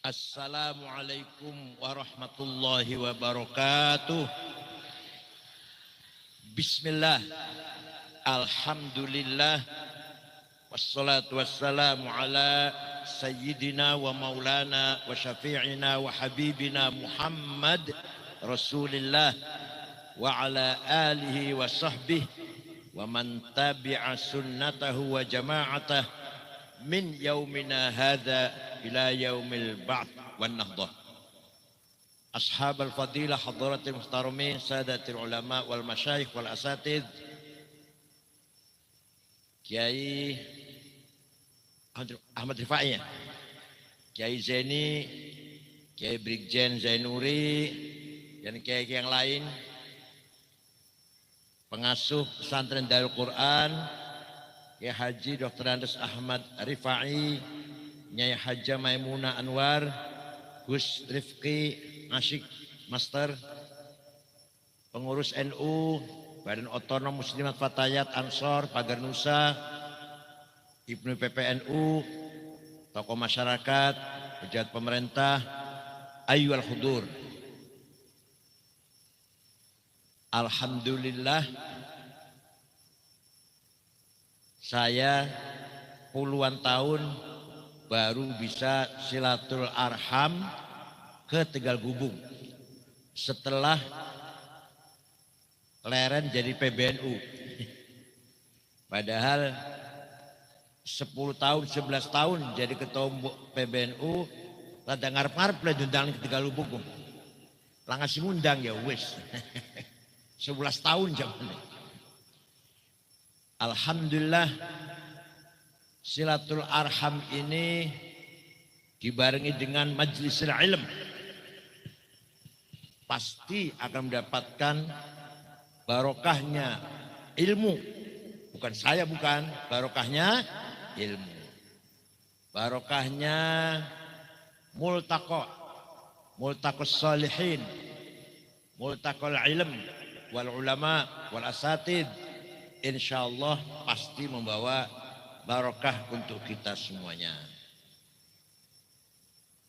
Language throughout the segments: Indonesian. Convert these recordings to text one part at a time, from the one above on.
Assalamualaikum warahmatullahi wabarakatuh. Bismillah, alhamdulillah, wassalatu wassalamu ala sayyidina wa maulana wa syafi'ina wa habibina Muhammad Rasulillah wa ala alihi wa sahbihi wa man tabi'a sunnatahu wa jama'atah min yaumina hadha ila yaumil ba'th wan nahdah. Ashab al-fadilah hadratil muhtaramin sadatil ulama wal masyayikh wal asatidh, Kiai Ahmad Rifai, Kiai Zaini, Kiai Brigjen Zainuri, dan kiai yang lain, pengasuh pesantren Darul Quran, Kiai Haji Dr. Andes Ahmad Rifai, Nyai Haja Maimunah Anwar, Gus Rifki Asyik Master, pengurus NU, Badan Otonom Muslimat Fatayat Ansor, Pagar Nusa, Ibnu PPNU, tokoh masyarakat, pejabat pemerintah, ayyuhal hudur. Alhamdulillah, saya puluhan tahun baru bisa silatul arham ke Tegal Gubung setelah leren jadi PBNU. Padahal 10 tahun, 11 tahun jadi ketua PBNU, rada ngarep-ngarep lah diundang ke Tegal Gubung. Lah ngasih ngundang ya wis. 11 tahun jamannya. Alhamdulillah, silatul arham ini dibarengi dengan majlis ilm, pasti akan mendapatkan barokahnya ilmu. Bukan saya, bukan, barokahnya ilmu, barokahnya multaqos salihin, multaqal ilm wal ulama wal asatid. Insyaallah pasti membawa barokah untuk kita semuanya.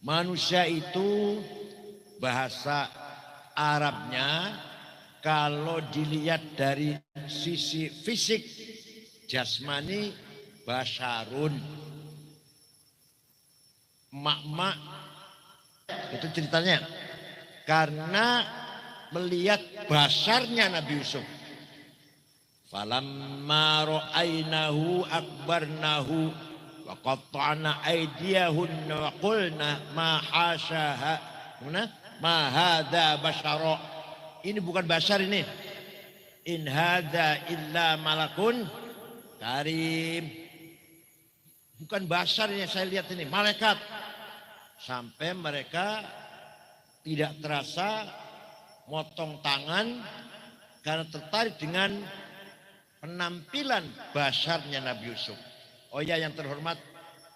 Manusia itu bahasa Arabnya kalau dilihat dari sisi fisik jasmani basyarun. Mak-mak itu ceritanya karena melihat basarnya Nabi Yusuf. Falamma ra'ainahu akbarnahu wa qatta'na aydiyahunna wa qulna ma hasyaha ma hadza basyara. Ini bukan basar ini. In hadza illa malakun karim. Bukan basar yang saya lihat ini, malaikat. Sampai mereka tidak terasa motong tangan karena tertarik dengan penampilan basarnya Nabi Yusuf. Oh ya, yang terhormat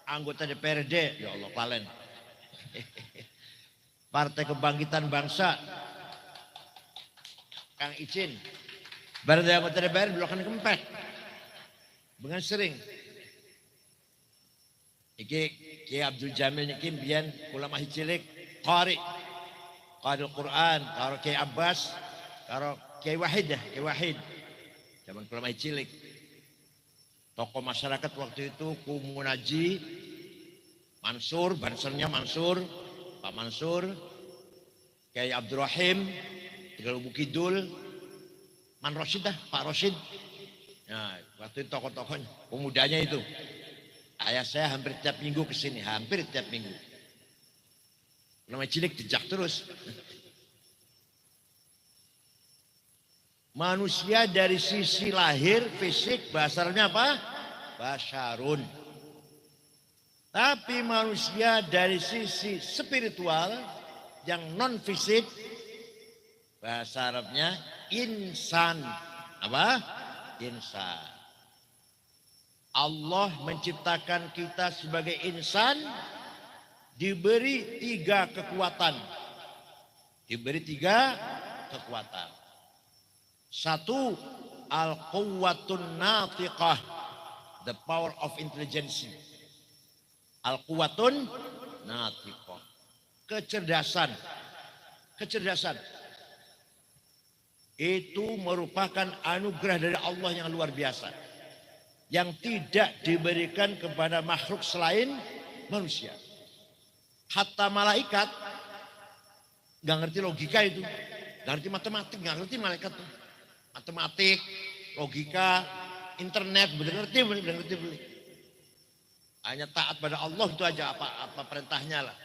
anggota DPRD, ya Allah palen. Partai Kebangkitan Bangsa, Kang Icin, barada anggota DPR belakang kempet, dengan sering. Iki Kiai Abdul Jamil niki biyen ulama cilik qari Quran, karo Kiai Abbas, karo Kiai Wahid ya, Kiai Wahid. Zaman ulama cilik. Tokoh masyarakat waktu itu Kumunaji, Mansur, bansernya Mansur, Pak Mansur, Kiai Abdurrahim, Tegal Bukidul, Man Rosyid dah, Pak Rosyid. Nah, waktu itu tokoh-tokohnya, pemudanya itu. Ayah saya hampir tiap minggu ke sini, hampir tiap minggu. Ulama cilik jejak terus. Manusia dari sisi lahir, fisik, basarnya apa? Basyarun. Tapi manusia dari sisi spiritual, yang non fisik, bahasa Arabnya insan. Apa? Insan. Allah menciptakan kita sebagai insan, diberi 3 kekuatan. Diberi 3 kekuatan. 1, al-quwwatun natiqah, the power of intelligence. Al-quwwatun natiqah. kecerdasan. Kecerdasan itu merupakan anugerah dari Allah yang luar biasa, yang tidak diberikan kepada makhluk selain manusia. Hatta malaikat nggak ngerti logika itu, nggak ngerti matematik, nggak ngerti malaikat tuh. Matematik, logika, internet, bener ngerti. Hanya taat pada Allah itu aja, apa perintahnya lah.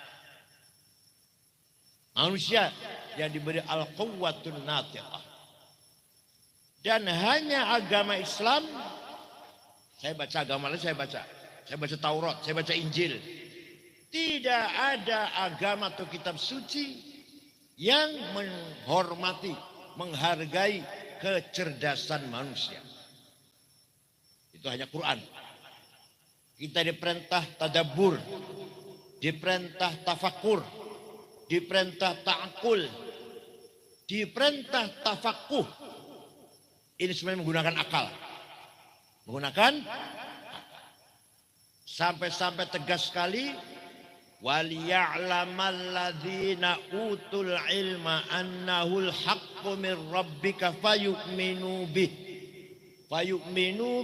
Manusia yang diberi al-quwwatun natiqah. Dan hanya agama Islam, saya baca agama lain, saya baca Taurat, saya baca Injil. Tidak ada agama atau kitab suci yang menghormati, menghargai kecerdasan manusia. Itu hanya Quran. Kita diperintah tadabbur, diperintah tafakur, diperintah ta'akul, diperintah tafakuh. Ini sebenarnya menggunakan akal. Menggunakan sampai tegas sekali, waliya'lamal ladzina utul ilma annahul haqqu min rabbika fayu'minu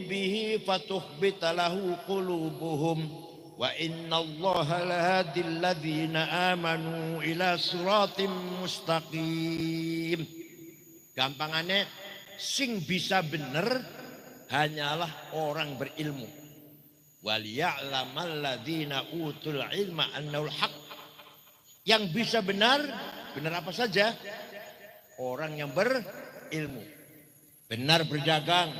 bihi fatukhbita lahu qulubuhum. Wa inna allaha lahadil ladzina amanu ila siratim mustaqim. Gampangannya, sing bisa bener hanyalah orang berilmu. Waliya'lamal ladzina utul ilma annahul haq. Yang bisa benar apa saja? Orang yang berilmu. Benar berdagang,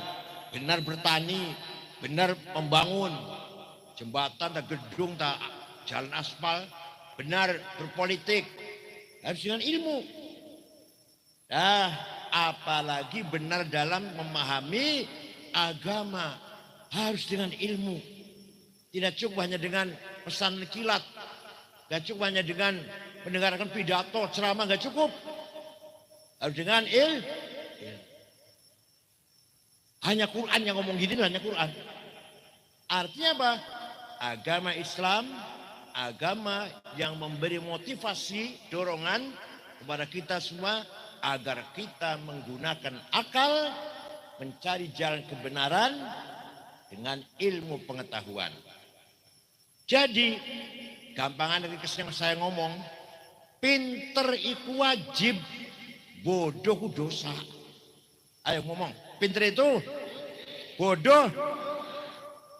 benar bertani, benar membangun jembatan, tak gedung, tak jalan aspal, benar berpolitik, harus dengan ilmu. Nah, apalagi benar dalam memahami agama, harus dengan ilmu. Tidak cukup hanya dengan pesan kilat, tidak cukup hanya dengan mendengarkan pidato, ceramah, tidak cukup. Harus dengan ilmu. Hanya Quran yang ngomong gini, hanya Quran. Artinya apa? Agama Islam, agama yang memberi motivasi, dorongan kepada kita semua agar kita menggunakan akal, mencari jalan kebenaran dengan ilmu pengetahuan. Jadi, gampangan dari yang saya ngomong, pinter itu wajib, bodoh itu dosa. Ayo ngomong, pinter itu bodoh.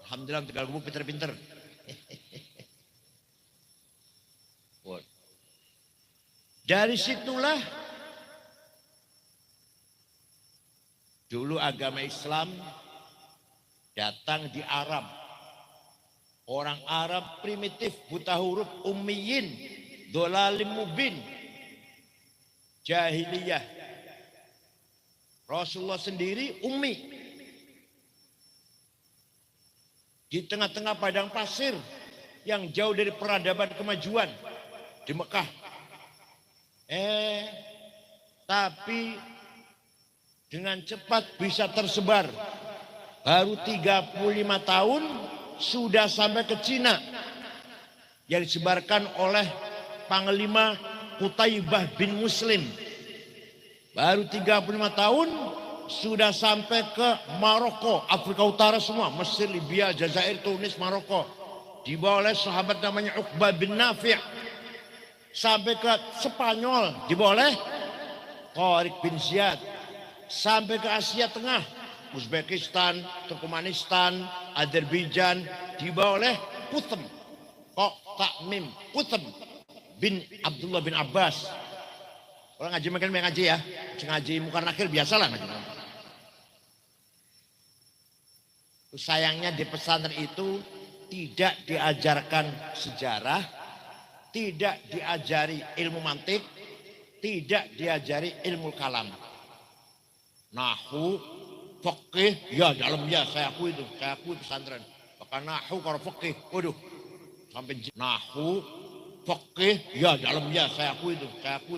Alhamdulillah, Tegal Gubuk pinter-pinter. Dari situlah dulu agama Islam datang di Arab. Orang Arab primitif, buta huruf, ummiyin, dolalim mubin, jahiliyah. Rasulullah sendiri ummi. Di tengah-tengah padang pasir yang jauh dari peradaban kemajuan di Mekah. Tapi dengan cepat bisa tersebar. Baru 35 tahun sudah sampai ke Cina. Yang disebarkan oleh Panglima Qutaibah bin Muslim. Baru 35 tahun sudah sampai ke Maroko, Afrika Utara semua. Mesir, Libya, Jazair, Tunis, Maroko. Dibawa oleh sahabat namanya Uqbah bin Nafi'. Sampai ke Spanyol dibawa oleh Tariq bin Ziyad. Sampai ke Asia Tengah, Uzbekistan, Turkmenistan, Azerbaijan dibawa oleh Quthum bin Abdullah bin Abbas. Orang ngaji makan ngaji ya, ngaji muka akhir biasalah ngaji. Sayangnya di pesantren itu tidak diajarkan sejarah, tidak diajari ilmu mantik, tidak diajari ilmu kalam. Nahu, fikih, ya dalam ya saya akui pesantren. Bahkan nahu kalau fikih, waduh, sampai nahu, fikih, ya dalam ya saya akui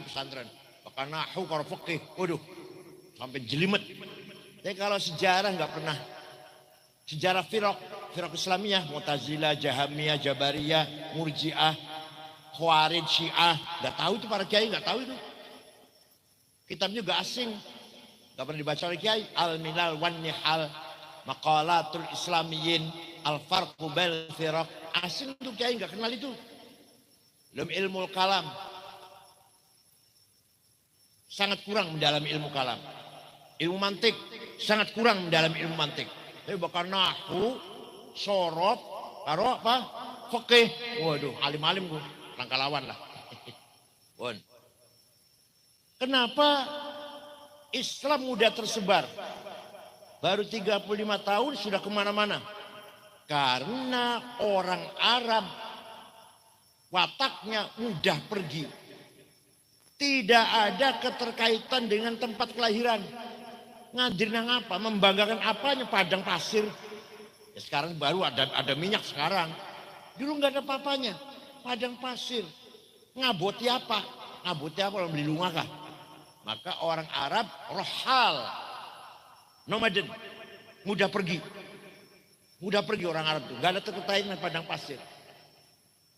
pesantren. Bahkan nahu kalau fikih, waduh, sampai jelimet. Tapi kalau sejarah nggak pernah. Sejarah firaq Islamiyah, Mu'tazilah, Jahamiyah, Jabariyah, Murji'ah, Khawarij, Syiah, nggak tahu itu para kiai, nggak tahu itu. Kitabnya juga asing, nggak pernah dibaca oleh kiai. Al-Milal wan Nihal, Maqalatul Islamiyyin, Al-Farqu bainal Firaq, asing itu kiai, nggak kenal itu. Belum ilmu kalam, sangat kurang mendalami ilmu kalam. Ilmu mantik sangat kurang mendalami ilmu mantik. Tapi bakal nahwu, sorot, karo apa? Fikih. Waduh, alim-alim gue, rangka lawan lah. Bon. Kenapa Islam mudah tersebar? Baru 35 tahun sudah kemana-mana. Karena orang Arab wataknya mudah pergi. Tidak ada keterkaitan dengan tempat kelahiran. Ngajarin apa? Membanggakan apanya? Padang pasir. Ya sekarang baru ada minyak sekarang. Dulu nggak ada apa-apanya. Padang pasir. Ngaboti apa? Ngaboti apa? Orang beli rumah kah? Maka orang Arab rohal, nomaden, mudah pergi. Mudah pergi orang Arab itu. Nggak ada terkaitan dengan padang pasir.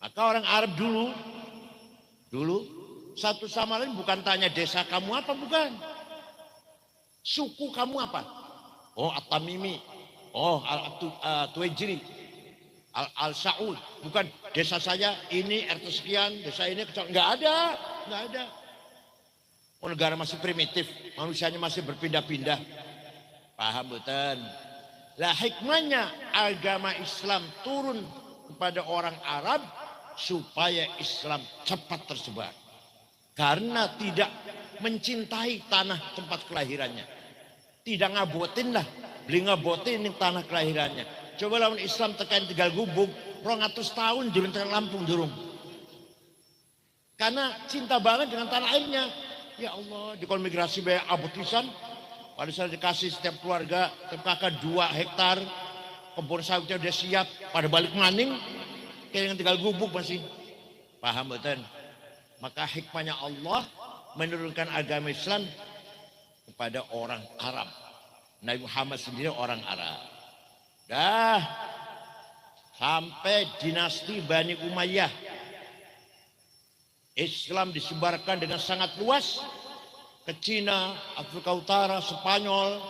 Maka orang Arab dulu satu sama lain bukan tanya desa kamu apa, bukan. Suku kamu apa? Oh, At-Tamimi. Oh, Al-Tuwajiri. Al-Sa'ud. Bukan desa saya ini RT sekian, desa ini kecil. Enggak ada. Oh, negara masih primitif, manusianya masih berpindah-pindah. Paham betul? Lah hikmahnya agama Islam turun kepada orang Arab supaya Islam cepat tersebar. Karena tidak mencintai tanah tempat kelahirannya. Tidak ngabotin lah, beli ngabotin ini tanah kelahirannya. Coba lawan Islam tekan Tegal Gubuk, 200 tahun di Lenteng Lampung durung. Karena cinta banget dengan tanah airnya. Ya Allah, di migrasi banyak abutisan. Pada saat dikasih setiap keluarga, setiap kakak 2 hektar, kebun sawitnya udah siap, pada balik maning, kayak dengan Tegal Gubuk masih. Paham betul? Maka hikmahnya Allah menurunkan agama Islam kepada orang Arab. Nabi Muhammad sendiri orang Arab. Dah sampai dinasti Bani Umayyah. Islam disebarkan dengan sangat luas ke Cina, Afrika Utara, Spanyol,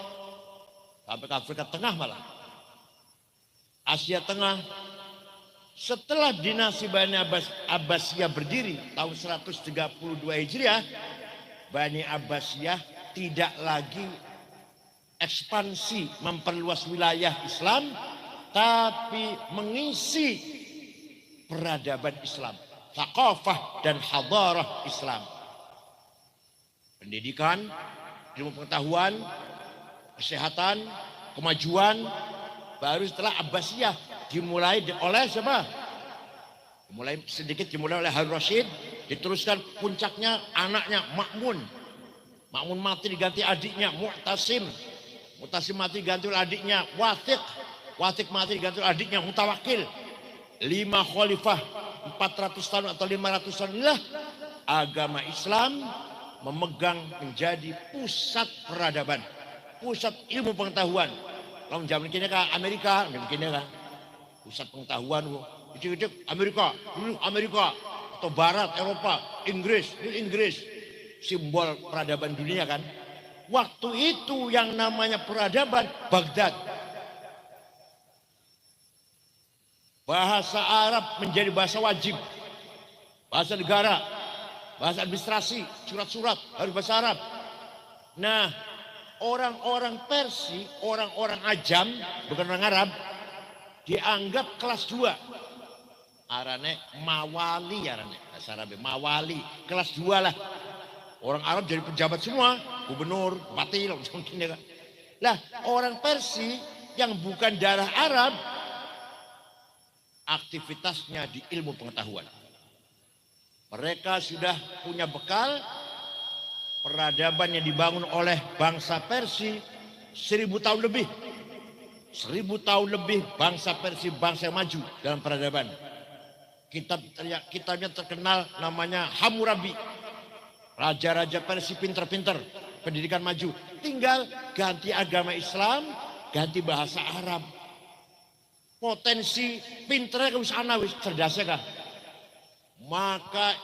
sampai ke Afrika Tengah malah. Asia Tengah. Setelah dinasti Bani Abbasiyah berdiri tahun 132 Hijriah, Bani Abbasiyah tidak lagi ekspansi memperluas wilayah Islam, tapi mengisi peradaban Islam, thaqafah dan hadarah Islam. Pendidikan, ilmu pengetahuan, kesehatan, kemajuan, baru setelah Abbasiyah dimulai oleh siapa? Dimulai oleh Harun Rasyid, diteruskan puncaknya anaknya Ma'mun. Ma'mun mati diganti adiknya Mu'tasim. Mu'tasim mati diganti oleh adiknya Wathiq. Wathiq mati diganti oleh adiknya Mutawakil. 5 khalifah 400 tahun atau 500 tahun inilah agama Islam memegang menjadi pusat peradaban, pusat ilmu pengetahuan. Kalau zaman kini kan Amerika, kini kan pusat pengetahuan, itu Amerika, atau Barat, Eropa, Inggris, simbol peradaban dunia kan. Waktu itu yang namanya peradaban Baghdad. Bahasa Arab menjadi bahasa wajib, bahasa negara, bahasa administrasi, surat-surat harus bahasa Arab. Nah, orang-orang Persia, orang-orang Ajam, bukan orang Arab, dianggap kelas 2. Arane mawali, arane bahasa Arab mawali, kelas 2 lah. Orang Arab jadi pejabat semua, gubernur, bupati, mungkin ya. Lah, orang Persia yang bukan darah Arab, aktivitasnya di ilmu pengetahuan. Mereka sudah punya bekal peradaban yang dibangun oleh bangsa Persia 1000 tahun lebih. 1000 tahun lebih bangsa Persia, bangsa yang maju dalam peradaban. Kitabnya terkenal namanya Hammurabi. Raja-raja Persia pinter-pinter, pendidikan maju. Tinggal ganti agama Islam, ganti bahasa Arab. Potensi pinternya ke sana, cerdasnya kah? Maka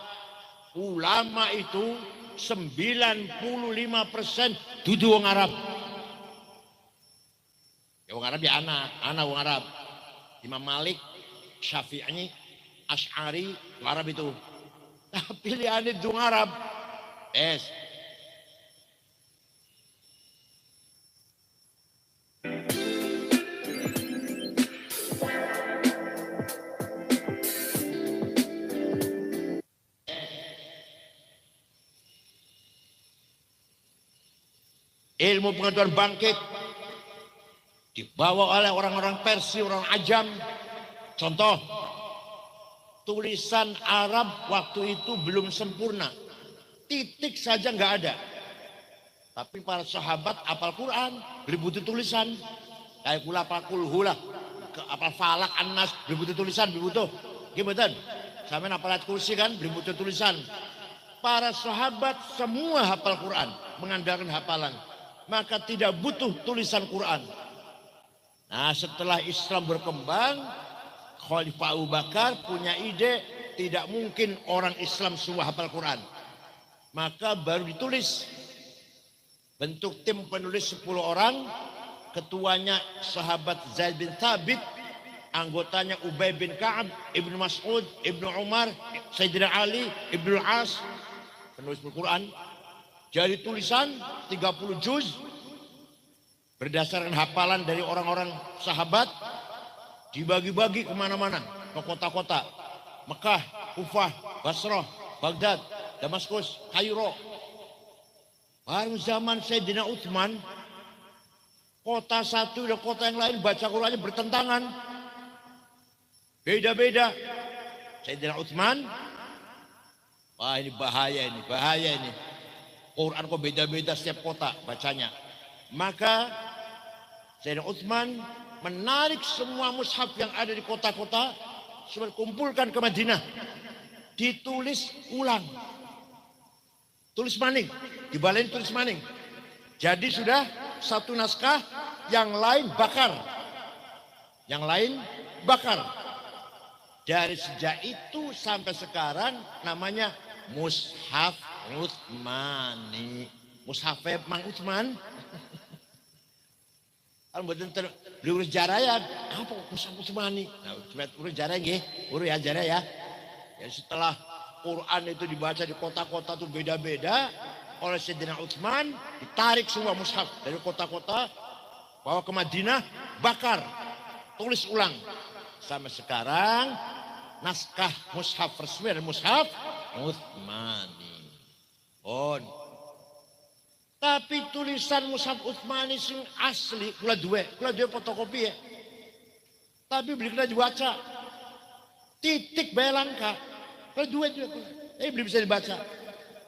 ulama itu 95% dudu wong Arab. Ya wong Arab ya anak wong Arab. Imam Malik, Syafi'i, Asy'ari, Arab itu. Nah, pilihannya wong Arab. Es. Ilmu pengetahuan bangkit dibawa oleh orang-orang Persia, orang Ajam. Contoh, tulisan Arab waktu itu belum sempurna. Titik saja nggak ada. Tapi para sahabat apal Quran, beli butuh tulisan. Kayak kula pakul hula, apal falak anas, beli butuh tulisan, beli butuh. Gimana? Sampai apal ayat kursi kan, beli butuh tulisan. Para sahabat semua hafal Quran, mengandalkan hafalan. Maka tidak butuh tulisan Quran. Nah, setelah Islam berkembang, Khalifah Abu Bakar punya ide tidak mungkin orang Islam semua hafal Quran. Maka baru ditulis. Bentuk tim penulis 10 orang, ketuanya sahabat Zaid bin Thabit, anggotanya Ubay bin Ka'ab, Ibnu Mas'ud, Ibnu Umar, Sayyidina Ali, Ibnu As, penulis Al-Quran. Jadi tulisan 30 juz berdasarkan hafalan dari orang-orang sahabat, dibagi-bagi kemana-mana, ke kota-kota Mekah, Kufah, Basrah, Baghdad, Damaskus, Kairo. Baru zaman Sayyidina Utsman, kota satu dan kota yang lain baca Qurannya bertentangan, beda-beda. Sayyidina Utsman, wah ini bahaya ini. Quran kok beda-beda setiap kota bacanya. Maka Sayyidina Utsman menarik semua mushaf yang ada di kota-kota, supaya kumpulkan ke Madinah, ditulis ulang, tulis maning, dibalain tulis maning. Jadi sudah satu naskah, yang lain bakar. Dari sejak itu sampai sekarang namanya Mushaf Utsmani. Mushaf Mang Utsman. Kalau betul urus jarah ya, apa Mushaf Utsmani? Nah, urus jarah nggih, urus ya jarah ya. Ya setelah Quran itu dibaca di kota-kota itu beda-beda, oleh Sayyidina Utsman ditarik semua mushaf dari kota-kota, bawa ke Madinah, bakar, tulis ulang. Sampai sekarang naskah mushaf resmi dan mushaf Utsmani. Tapi tulisan mushaf Utsmani sing asli kula duwe fotokopi ya. Tapi beli kena dibaca. Titik belangka. Kula duwe juga. Belum bisa dibaca.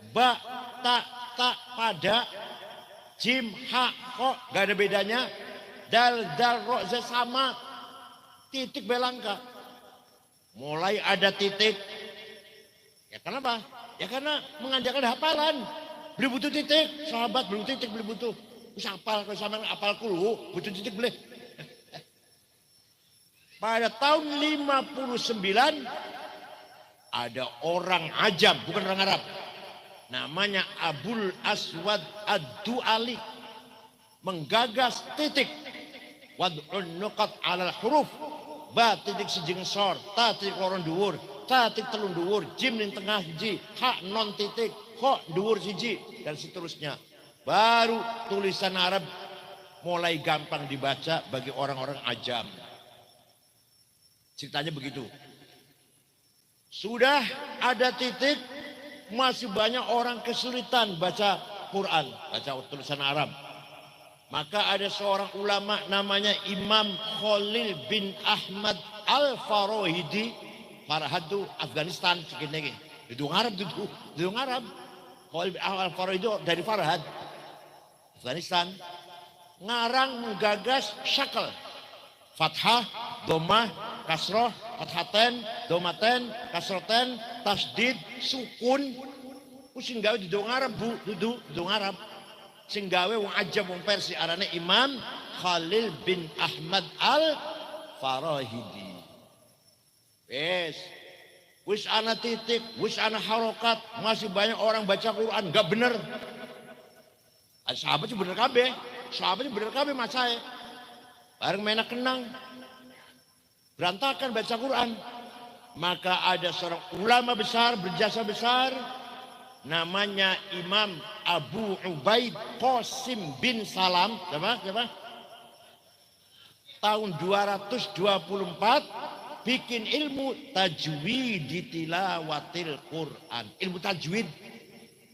Ba, ta, pada, jim, ha, kok gak ada bedanya. Dal, ro, za sama. Titik belangka. Mulai ada titik. Ya kenapa? Ya karena mengajarkan hafalan. Beli butuh titik, sahabat beli titik, beli butuh. Bisa hafal, kalau sama hafal kulu, butuh titik beli. Pada tahun 59 ada orang Ajam, bukan orang Arab. Namanya Abul Aswad Ad-Du'ali menggagas titik. Wad'un nuqat 'alal huruf. Ba titik sejeng sor, ta titik loron dhuwur, ta titik telung dhuwur, jim ning tengah hiji, ha non titik, kok dhuwur siji, dan seterusnya. Baru tulisan Arab mulai gampang dibaca bagi orang-orang Ajam. Ceritanya begitu. Sudah ada titik, masih banyak orang kesulitan baca Quran, baca tulisan Arab. Maka ada seorang ulama namanya Imam Khalil bin Ahmad Al-Farahidi, Farahad itu Afghanistan segini. Duduk Arab. Khalil bin Ahmad Al-Farahidi dari Farahad, Afghanistan. Ngarang menggagas syakal, fathah, domah, kasroh, fathaten, domaten, kasroten, tasdid, sukun. Sing gawe duduk Arab bu, duduk Arab. Sing gawe wong Ajam wong Persia arane Imam Khalil bin Ahmad Al-Farahidi. Wes. Wis ana titik, wis ana harokat, masih banyak orang baca Quran gak bener. Sahabat sih bener kabeh, sahabat sih bener kabeh masae. Bareng menak kenang, berantakan baca Quran. Maka ada seorang ulama besar, berjasa besar, namanya Imam Abu Ubaid Qasim bin Salam, siapa? Tahun 224 bikin ilmu tajwid di tilawatil Quran. Ilmu tajwid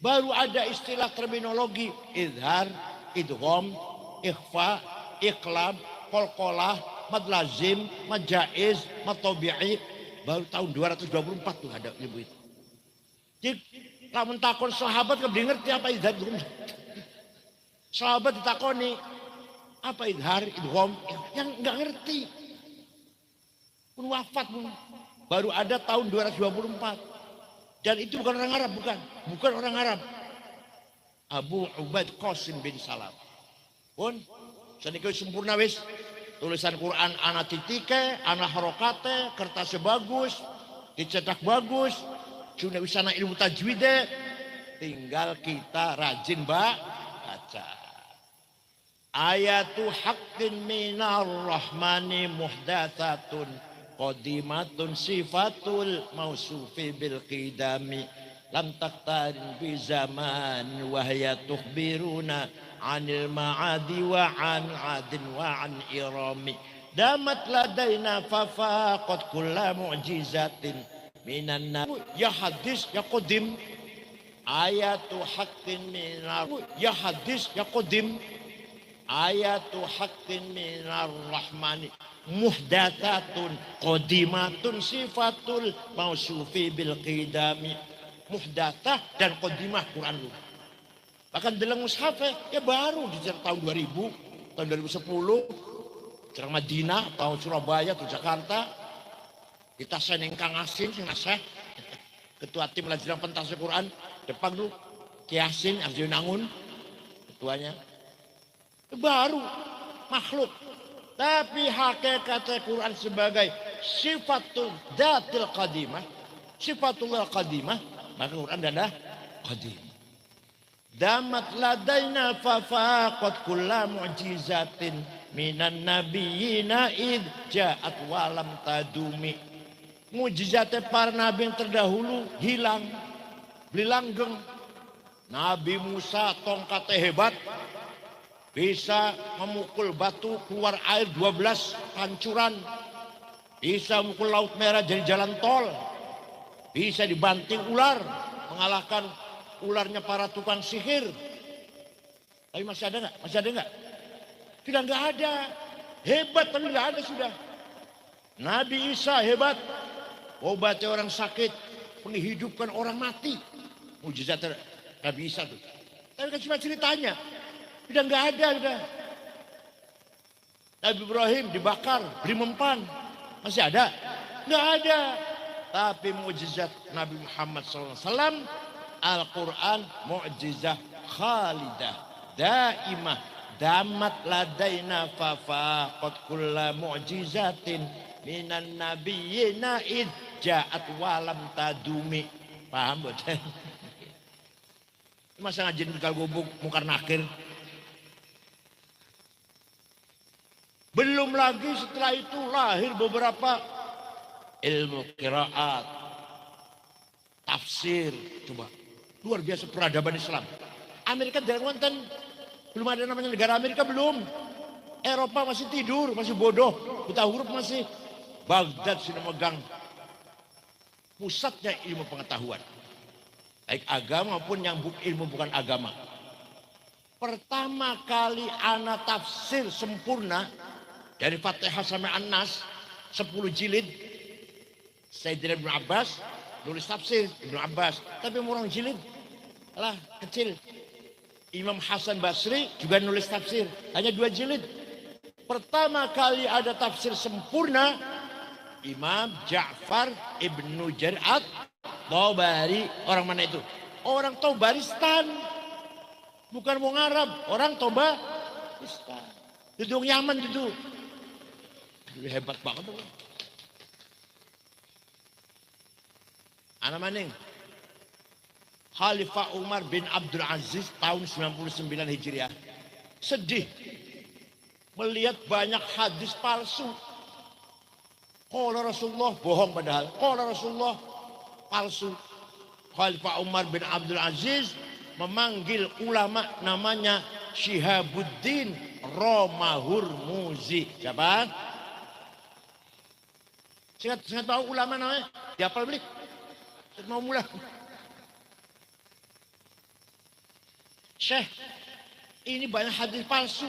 baru ada istilah terminologi izhar, idgham, ikhfa, iqlab, qalqalah, mad lazim, mad jaiz, mad tabi'i. Baru tahun 224 tuh ada ilmu itu. Jadi lamun takon sahabat gak ngerti apa izhar, idgham. Sahabat ditakoni apa izhar, idgham, yang nggak ngerti. Pun wafat pun. Baru ada tahun 224. Dan itu bukan orang Arab, bukan orang Arab. Abu Ubaid Qasim bin Salam. Pun sanikeu sempurna wis. Tulisan Quran ana titike, ana harokate, kertasnya bagus, dicetak bagus, sudah wisana ilmu tajwid, tinggal kita rajin baca. Ayatu haqqin minar rahmani muhdatsatun qadimatun sifatul mausufi bil qidami lam taqtarin bi zaman wa hiya tukhbiruna anil ma'adi wa an adin wa an irami damat ladaina fafaqat kulla mu'jizatin minan nabi ya hadis ya qadim ayatu haqqin minar ya hadis ya qadim ayatu haqqin minar rahmani muhdatsatun qadimatun sifatul mausufi bil qidami. Muhdatsah dan qadimah Quran lu. Bahkan dalam mushaf ya baru di tahun 2000, tahun 2010 cerang Madinah, tahun Surabaya, tahun Jakarta. Kita seneng Kang Asin sing naseh ketua tim lajiran pentas Quran depan dulu Ki Asin Arjunangun ketuanya. Baru makhluk. Tapi hakikat Quran sebagai sifatul datil qadimah, sifatullah qadimah, maka Quran adalah qadim. Damat ladaina fafaqat kulla mu'jizatin minan nabiyina id ja'at walam tadumi. Mujizatnya para nabi yang terdahulu hilang, beli langgeng. Nabi Musa tongkatnya hebat, bisa memukul batu keluar air 12 pancuran. Bisa memukul laut merah jadi jalan tol. Bisa dibanting ular, mengalahkan ularnya para tukang sihir. Tapi masih ada nggak? Masih ada nggak? Tidak, nggak ada. Hebat tapi nggak ada sudah. Nabi Isa hebat, obatnya orang sakit, menghidupkan orang mati. Mujizat Nabi Isa tuh. Tapi kan cuma ceritanya. Udah nggak ada, udah. Nabi Ibrahim dibakar, beri mempan. Masih ada? Nggak ada. Tapi mukjizat Nabi Muhammad SAW, Al-Quran mukjizah khalidah, daimah, damat ladaina fafaqat kulla mu'jizatin minan nabiyina id ja'at walam tadumi. Paham betul? Masa ngajin bekal gubuk mungkar nakir. Belum lagi setelah itu lahir beberapa ilmu qiraat, tafsir, coba luar biasa peradaban Islam. Amerika dari wonten belum ada namanya negara Amerika belum. Eropa masih tidur, masih bodoh, buta huruf masih. Baghdad sudah megang pusatnya ilmu pengetahuan, baik agama maupun yang ilmu bukan agama. Pertama kali anak tafsir sempurna dari Fatihah sampai An-Nas 10 jilid. Sayyidina Ibnu Abbas nulis tafsir Ibnu Abbas, tapi murang jilid lah kecil. Imam Hasan Basri juga nulis tafsir, hanya 2 jilid. Pertama kali ada tafsir sempurna Imam Ja'far Ibnu Jarir At-Tabari. Orang mana itu? Orang Tabaristan, bukan wong Arab, orang Tabaristan. Itu Yaman itu. Hebat banget tuh. Ana maning Khalifah Umar bin Abdul Aziz tahun 99 Hijriah sedih melihat banyak hadis palsu. Qala Rasulullah bohong padahal. Qala Rasulullah palsu. Khalifah Umar bin Abdul Aziz memanggil ulama namanya Syihabuddin Romahurmuzi. Siapa? Saya tahu ulama namanya. Dihafal beli. Saya mau mulai. Syekh, ini banyak hadis palsu.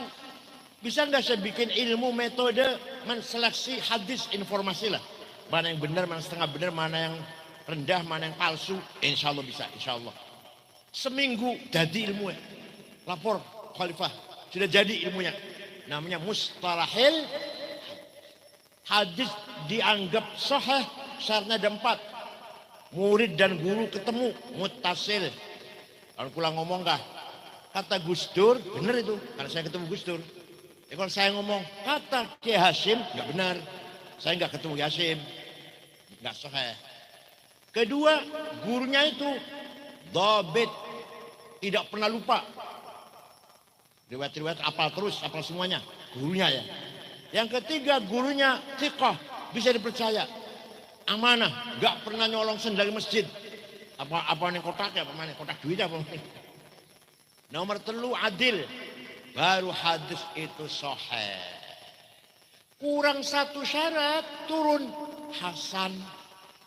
Bisa nggak saya bikin ilmu metode menseleksi hadis informasi lah. Mana yang benar, mana setengah benar, mana yang rendah, mana yang palsu. Insya Allah bisa, insya Allah. Seminggu jadi ilmu ya. Lapor khalifah, sudah jadi ilmunya. Namanya mustalahil hadis dianggap sahih syaratnya ada 4. Murid dan guru ketemu muttasil. Kalau pulang ngomong kah? Kata Gus Dur, benar itu. Karena saya ketemu Gus Dur. Kalau saya ngomong, kata Kiai Hasyim, nggak benar. Saya nggak ketemu Kiai Hasyim. Nggak sahih. Kedua, gurunya itu dhabit. Tidak pernah lupa. Riwayat-riwayat apal terus, apal semuanya. Gurunya ya. Yang ketiga, gurunya thiqah. Bisa dipercaya. Amanah. Nggak pernah nyolong sendal di masjid. Apa nih kotak ya? Apa mana kotak duit apa? Nomor 3 adil. Baru hadis itu sahih. Kurang 1 syarat turun hasan.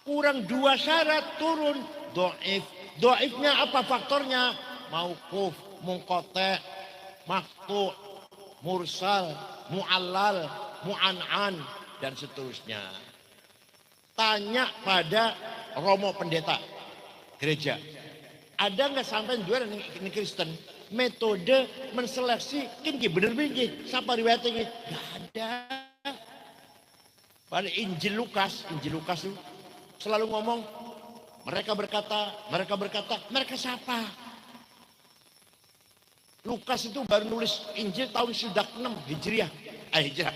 Kurang 2 syarat turun dhaif. Dhaifnya apa faktornya? Mauquf, munqati', maqtu', mursal, mu'allal, mu'an'an dan seterusnya. Tanya pada Romo pendeta gereja. Ada nggak sampai dua ini Kristen metode menseleksi kan bener begini siapa riwayatnya nggak ada. Pada Injil Lukas itu selalu ngomong mereka berkata mereka siapa? Lukas itu baru nulis Injil tahun sudah 6 Hijriah. Hijriah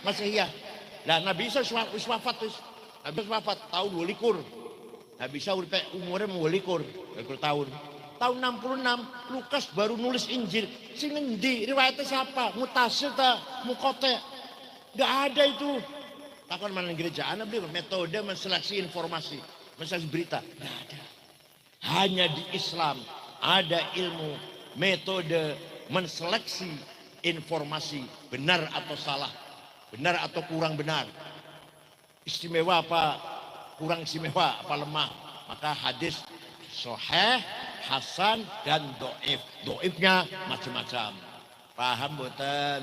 Masihiyah. Nah Nabi Isa wafat tahun 22. Nabi Isa umurnya 22 tahun. Tahun 66 Lukas baru nulis Injil. Sing endi riwayatnya siapa? Mutasil ta, muqati'. Enggak ada itu. Takon mana gereja ana beli metode menseleksi informasi, menseleksi berita. Enggak ada. Hanya di Islam ada ilmu metode menseleksi informasi benar atau salah, benar atau kurang benar. Istimewa apa kurang istimewa, apa lemah. Maka hadis sahih, hasan dan dhaif. Dhaifnya macam-macam. Paham mboten?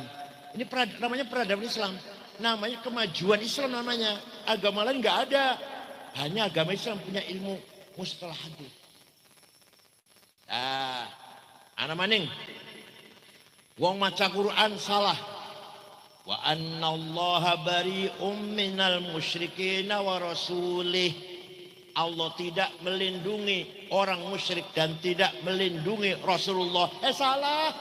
Ini namanya peradaban Islam. Namanya kemajuan Islam namanya. Agama lain enggak ada. Hanya agama Islam punya ilmu mustalah hadis. Ana maning. Wong maca Quran salah. Wa anna allaha bari'um minal musyrikin wa rasulih. Allah tidak melindungi orang musyrik dan tidak melindungi Rasulullah. Salah.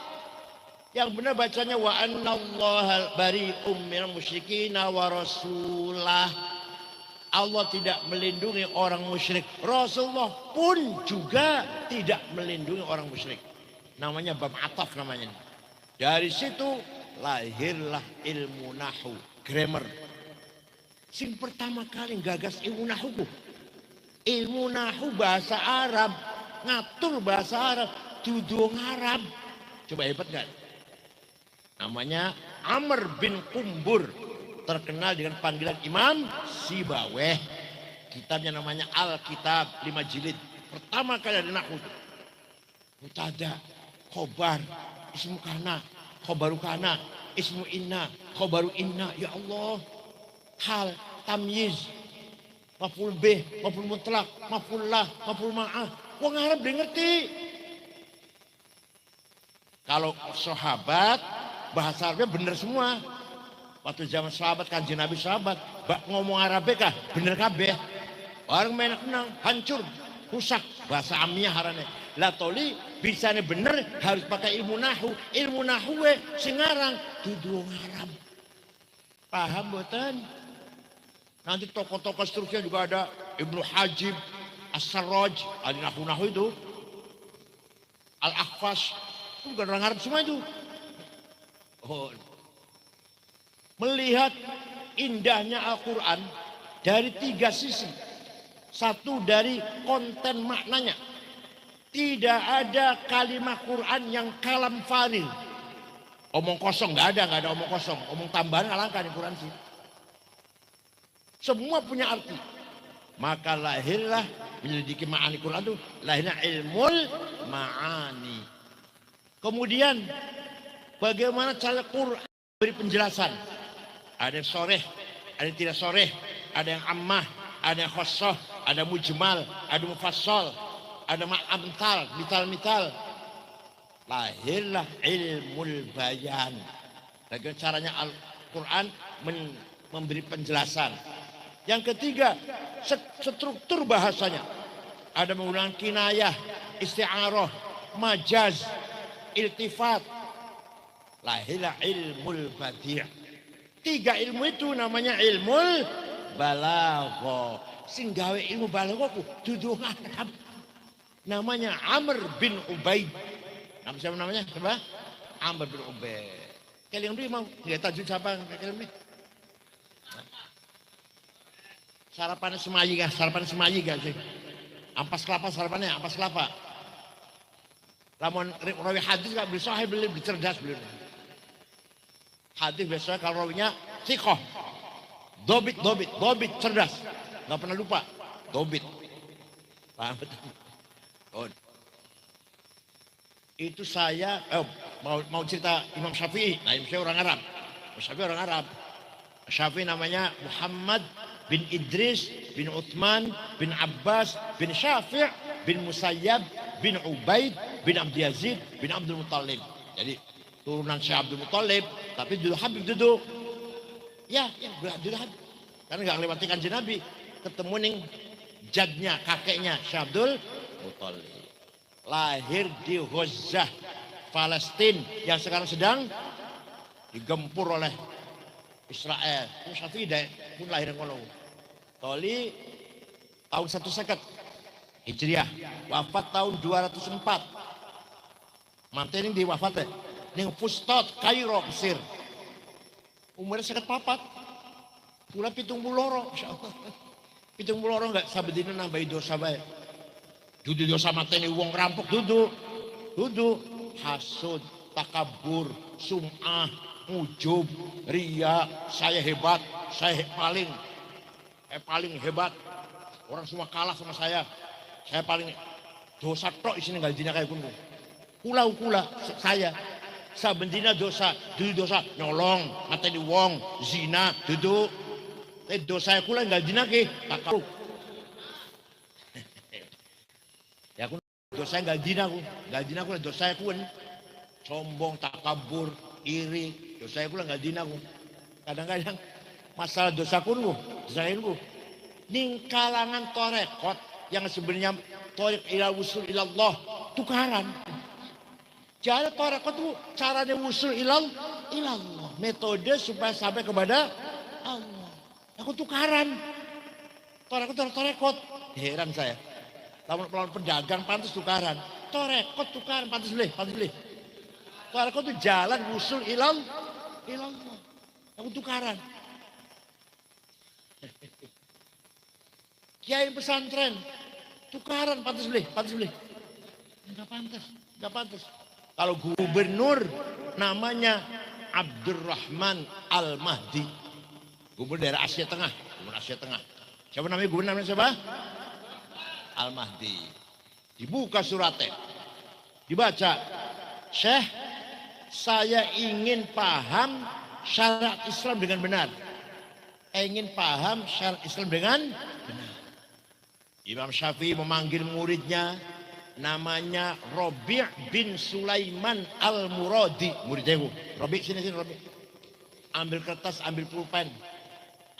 Yang benar bacanya wa anna allaha bari'um minal musyrikin wa rasulah. Allah tidak melindungi orang musyrik. Rasulullah pun juga tidak melindungi orang musyrik. Namanya bab ataf namanya. Dari situ lahirlah ilmu nahu, grammar. Sing pertama kali gagas ilmu nahu. Ilmu nahu bahasa Arab, ngatur bahasa Arab, tudung Arab. Coba hebat gak? Namanya Amr bin Qumbur, terkenal dengan panggilan Imam Sibaweh. Kitabnya namanya Al-Kitab 5 jilid. Pertama kali ada nahu. Mutada, khobar, ismu kana, khobaru kana, ismu inna, khobaru inna. Ya Allah. Hal, tamyiz, maf'ul bih, maf'ul mutlak, maf'ul lah, maf'ul ma'ah. Wong Arab dia ngerti. Kalau sahabat bahasa Arabnya bener semua. Waktu zaman sahabat kanjeng Nabi sahabat ngomong Arabe kah bener kabeh. Orang main kenal hancur, rusak bahasa amiyah harane. Lah toli bisanya bener harus pakai ilmu nahu. Ilmu nahu sing ngarang tudung Arab. Paham mboten? Nanti tokoh-tokoh seterusnya juga ada Ibnu Hajib, As-Sarraj, ahli nahu itu, Al-Akhfash, itu bukan orang Arab semua itu. Oh. Melihat indahnya Al-Quran dari 3 sisi. Satu dari konten maknanya. Tidak ada kalimat Quran yang kalam faril. Omong kosong, nggak ada omong kosong. Omong tambahan alangkah di Quran sih. Semua punya arti. Maka lahirlah menyelidiki ma'ani Quran itu lahirnya ilmul ma'ani. Kemudian bagaimana cara Quran beri penjelasan. Ada yang soreh, ada yang tidak soreh, ada yang ammah, ada yang khosoh, ada mujmal, ada mufassal, ada ma'amtal, mital. Lahirlah ilmul bayan. Bagaimana caranya Al-Quran memberi penjelasan. Yang ketiga, struktur bahasanya. Ada menggunakan kinayah, isti'arah, majaz, iltifat. Lahirlah ilmul badi'. 3 ilmu itu namanya ilmul balaghah. Sing gawe ilmu balaghah ku dudu Arab. Namanya Amr bin Ubaid. Nama siapa namanya? Coba. Amr bin Ubaid. Kalian beri mau? Lihat tajuk siapa? Kalian beri. Sarapan semayi gak sih? Ampas kelapa sarapannya, ampas kelapa. Lamun rawi hadis gak beli sahih, beli cerdas beli. Hadis biasanya kalau rawinya sikoh. Dobit, cerdas. Gak pernah lupa. Dobit. Paham betul? Oh. Itu saya mau cerita Imam Syafi'i. Nah, Imam Syafi'i orang Arab. Syafi'i namanya Muhammad bin Idris bin Uthman bin Abbas bin Syafi' bin Musayyab bin Ubaid bin Abdi Yazid bin Abdul Muttalib. Jadi turunan Syekh Abdul Muttalib, tapi dulu Habib duduk. Ya, dulu Habib. Karena nggak lewati kanjeng Nabi, ketemu ning jadnya, kakeknya Syekh Abdul Muttalib. Lahir di Gaza, Palestina yang sekarang sedang digempur oleh Israel. Syafi'i pun lahir ngono. Toli tahun 150 Hijriah, wafat tahun 204. Mantene di wafatnya ning Fustat, Kairo, Mesir. Umurnya 54. Kula 72, insyaallah. 72 enggak sabedina nambahi dosa bae. Dudu dosa mateni wong rampok dudu hasud, takabur, sum'ah, ujub, ria, saya hebat, saya paling hebat. Orang semua kalah sama saya paling dosa tok isine enggak dina kayak kuno. Kula saya sabendina dosa, dudu dosa nyolong, mateni wong, zina, dudu. Dosa kula enggak dina ke takabur. Ya aku dosa enggak dina aku dosa aku sombong, takabur, iri, dosa aku enggak dina aku. Kadang-kadang masalah dosaku ning kalangan torekot yang sebenarnya torek ila wusul ilallah tukaran. Cara torekot itu caranya wusul ilallah, metode supaya sampai kepada Allah. Aku tukaran. Torekot. Heran saya. Lawan pedagang pantas tukaran. Torekot tukaran pantas beli. Torekot itu jalan wusul ilallah. Aku tukaran. Kiai pesantren tukaran pantas beli. Enggak pantas. Kalau gubernur namanya Abdurrahman Al-Mahdi. Gubernur daerah Asia Tengah. Siapa namanya gubernur siapa? Al-Mahdi. Dibuka suratnya. Dibaca. Syekh, saya ingin paham syariat Islam dengan benar. Imam Syafi'i memanggil muridnya, namanya Rabi' bin Sulaiman Al-Muradi. Muridnya Rabi', sini Rabi'. Ambil kertas, ambil pulpen.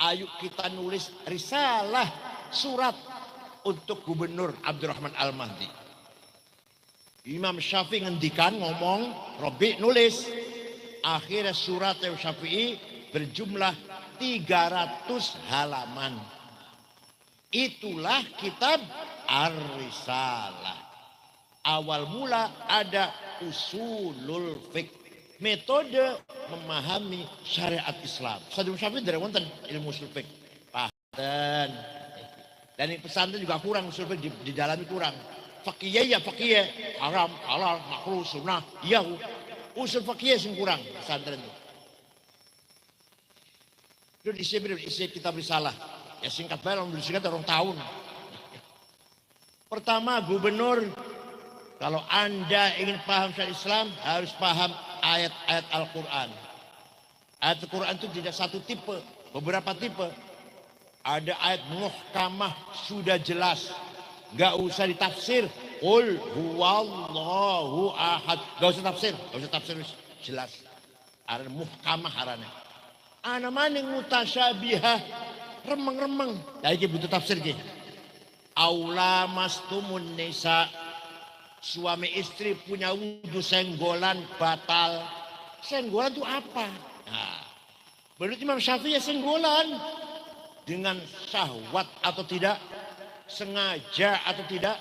Ayo kita nulis risalah surat untuk Gubernur Abdurrahman Al-Mahdi. Imam Syafi'i ngendikan ngomong, Rabi' nulis. Akhirnya surat Syafi'i berjumlah 300 halaman. Itulah kitab ar-risalah. Awal mula ada usulul fiqh, metode memahami syariat Islam. Sadung Syafi'i dari wonten ilmu usul fiqh. Paten. Dan ini pesantren juga kurang usul fiqh didalami kurang. Fakih ya fakih, haram, halal, makruh, sunnah, iya. Usul fakih sing kurang pesantren itu. Itu isi kitab risalah. Ya singkat banget, singkat orang tahun. Pertama, gubernur, kalau Anda ingin paham syariat Islam, harus paham ayat-ayat Al-Quran. Ayat Al-Quran itu tidak satu tipe, beberapa tipe. Ada ayat muhkamah, sudah jelas. Gak usah ditafsir. Qul huwallahu ahad. Gak usah tafsir, jelas. Ada muhkamah arane. Ana maning mutasyabihah, remeng-remeng. Lah iki butuh tafsir iki. Aula mastumun nisa, suami istri punya wudu senggolan batal. Senggolan itu apa? Nah, menurut Imam Syafi'i senggolan dengan syahwat atau tidak, sengaja atau tidak,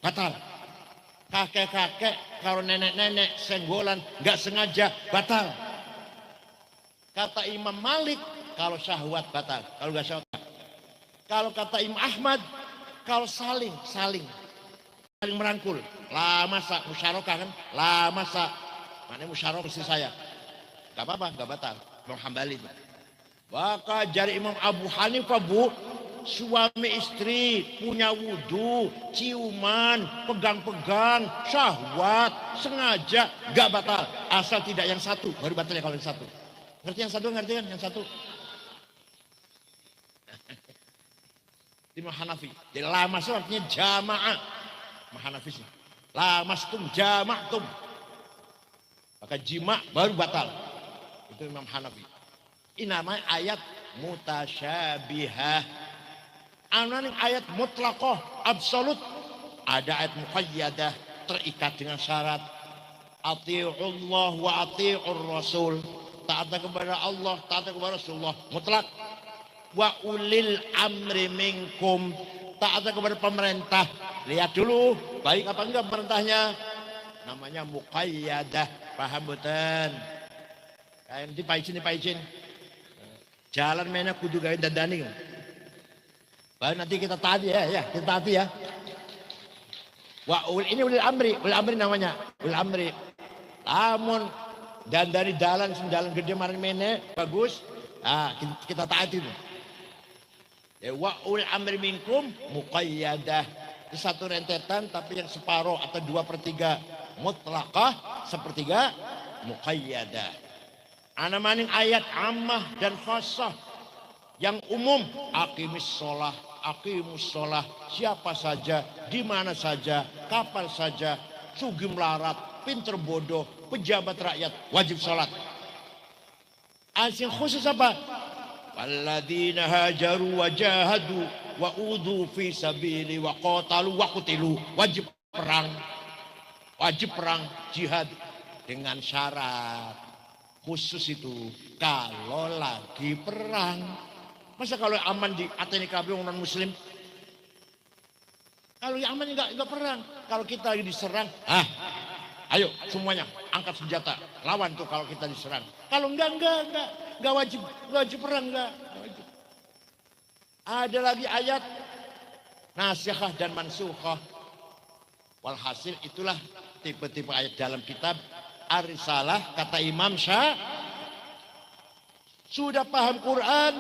batal. Kakek-kakek kalau nenek-nenek senggolan nggak sengaja, batal. Kata Imam Malik kalau syahwat batal, kalau nggak syahwat. Kalau kata Imam Ahmad kalau saling merangkul, la masa musyarakah kan, la masa, mana musyarakah istri saya, nggak apa-apa, nggak batal. Imam Hambali itu. Maka jari Imam Abu Hanifah, bu, suami istri punya wudhu, ciuman, pegang-pegang, syahwat, sengaja, nggak batal, asal tidak yang satu, baru batal ya kalau yang satu. Ngerti yang satu, ngerti kan yang satu? Imam Hanafi. Jadi lamas artinya jamaah. Imam Hanafi sih. Lamastum jama'tum. Maka jima baru batal. Itu Imam Hanafi. Ini namanya ayat mutasyabihah. Ini ayat mutlaqah, absolut. Ada ayat muqayyadah, terikat dengan syarat. Ati'ullah wa ati'ur rasul. Taat kepada Allah, taat kepada Rasulullah, mutlak. Wa ulil amri minkum, taat kepada pemerintah. Lihat dulu baik apa enggak pemerintahnya. Namanya muqayyadah, paham betul? Kayak dipaicin. Jalan mana kudu gawe dandani. Baru nanti kita taati ya, kita taati ya. Ini ulil amri namanya, ulil amri. Lamun dan dari jalan gede marang mene bagus, kita taati itu. Ya, wa ul amri minkum muqayyadah. Itu satu rentetan tapi yang separuh atau 2/3 mutlaqah, 1/3 muqayyadah. Ana maning ayat ammah dan khassah. Yang umum aqimus shalah, siapa saja, di mana saja, kapan saja, sugih melarat, pinter bodoh, pejabat rakyat wajib sholat. Yang khusus apa? Walladzina hajaru wa jahadu wa udhu fi sabili wa qatalu wa qutilu. Wajib perang, jihad dengan syarat khusus itu kalau lagi perang. Masa kalau aman di atene kabeh wong non muslim? Kalau yang aman enggak perang. Kalau kita lagi diserang, ayo semuanya angkat senjata, lawan tuh kalau kita diserang. Kalau enggak wajib perang, enggak wajib. Ada lagi ayat nasikhah dan mansukhah. Walhasil itulah tipe-tipe ayat dalam kitab Ar-Risalah. Kata Imam sudah paham Quran,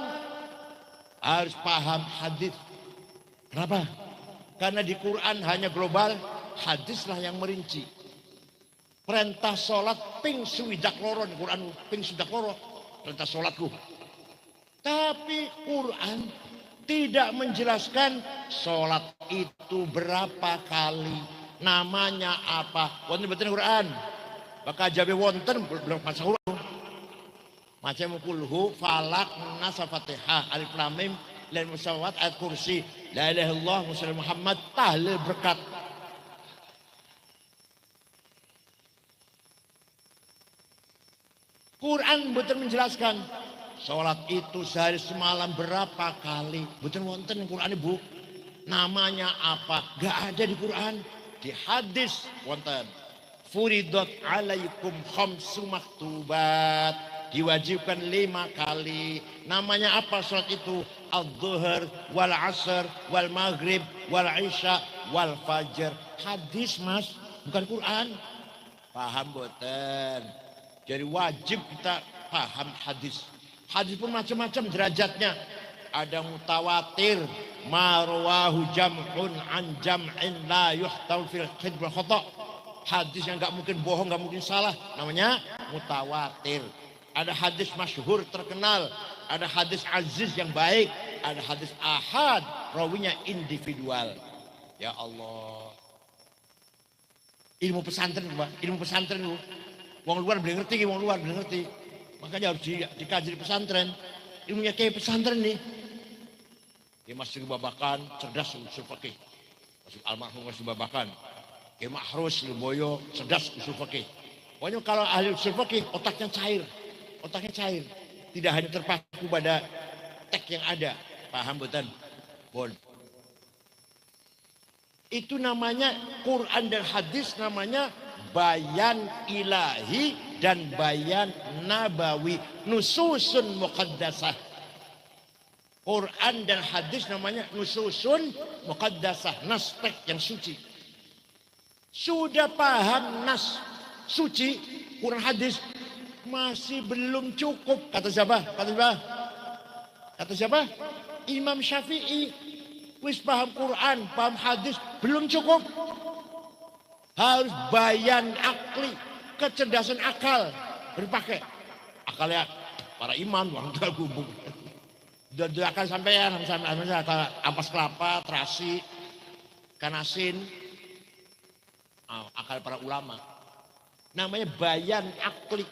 harus paham hadis. Kenapa? Karena di Quran hanya global, hadislah yang merinci. Perintah sholat ping swidak loro di Quran, ping swidak loro perintah sholatku. Tapi Quran tidak menjelaskan sholat itu berapa kali, namanya apa. Wonten betul Quran. Maka jabe wonten belum pasang Quran. Macam kulhu, falak, nas, fatihah, alif lam mim, lan musawwat, ayat kursi, la ilaha illallah, Muhammad, tahlil berkat. Quran betul menjelaskan sholat itu sehari semalam berapa kali. Betul wonten Quran ibu. namanya apa? Gak ada di Quran. Di hadis wonten. Furidat alaikum khamsu maktubat. Diwajibkan 5 kali. Namanya apa salat itu? Al-Dhuhr, wal Asr, wal Maghrib, wal Isya, wal Fajr. Hadis mas, bukan Quran. Paham boten? Jadi wajib kita paham hadis. Hadis pun macam-macam derajatnya. Ada mutawatir, marwahu jam'un an jam'in la yuhtal fil khidbah khata'. Hadis yang gak mungkin bohong, gak mungkin salah, namanya mutawatir. Ada hadis masyhur terkenal, ada hadis aziz yang baik, ada hadis ahad, rawinya individual. Ya Allah. Ilmu pesantren, Pak. Ilmu pesantren lu. Wong luar belum ngerti, wong luar belum ngerti. Makanya harus dikaji di pesantren. Ilmunya kayak pesantren nih. Dia masuk Babakan, cerdas usul fikih. Masuk almarhum masuk Babakan. Dia Mahrus Leboyo, cerdas usul fikih. Pokoknya kalau ahli usul fikih otaknya cair. Otaknya cair. Tidak hanya terpaku pada teks yang ada. Paham betul? Bon. Itu namanya Quran dan hadis, namanya bayan ilahi dan bayan nabawi, nususun muqaddasah. Quran dan hadis namanya nususun muqaddasah, nas yang suci. Sudah paham nas suci Quran hadis masih belum cukup. Kata siapa? Kata siapa? Imam Syafi'i. Wis paham Quran, paham hadis, belum cukup. Harus bayan akli, kecerdasan akal berpakai. Akalnya para imam, orang tua gubuk. Udah akal sampean, akal ampas kelapa, terasi, kanasin, akal para ulama. Namanya bayan akli.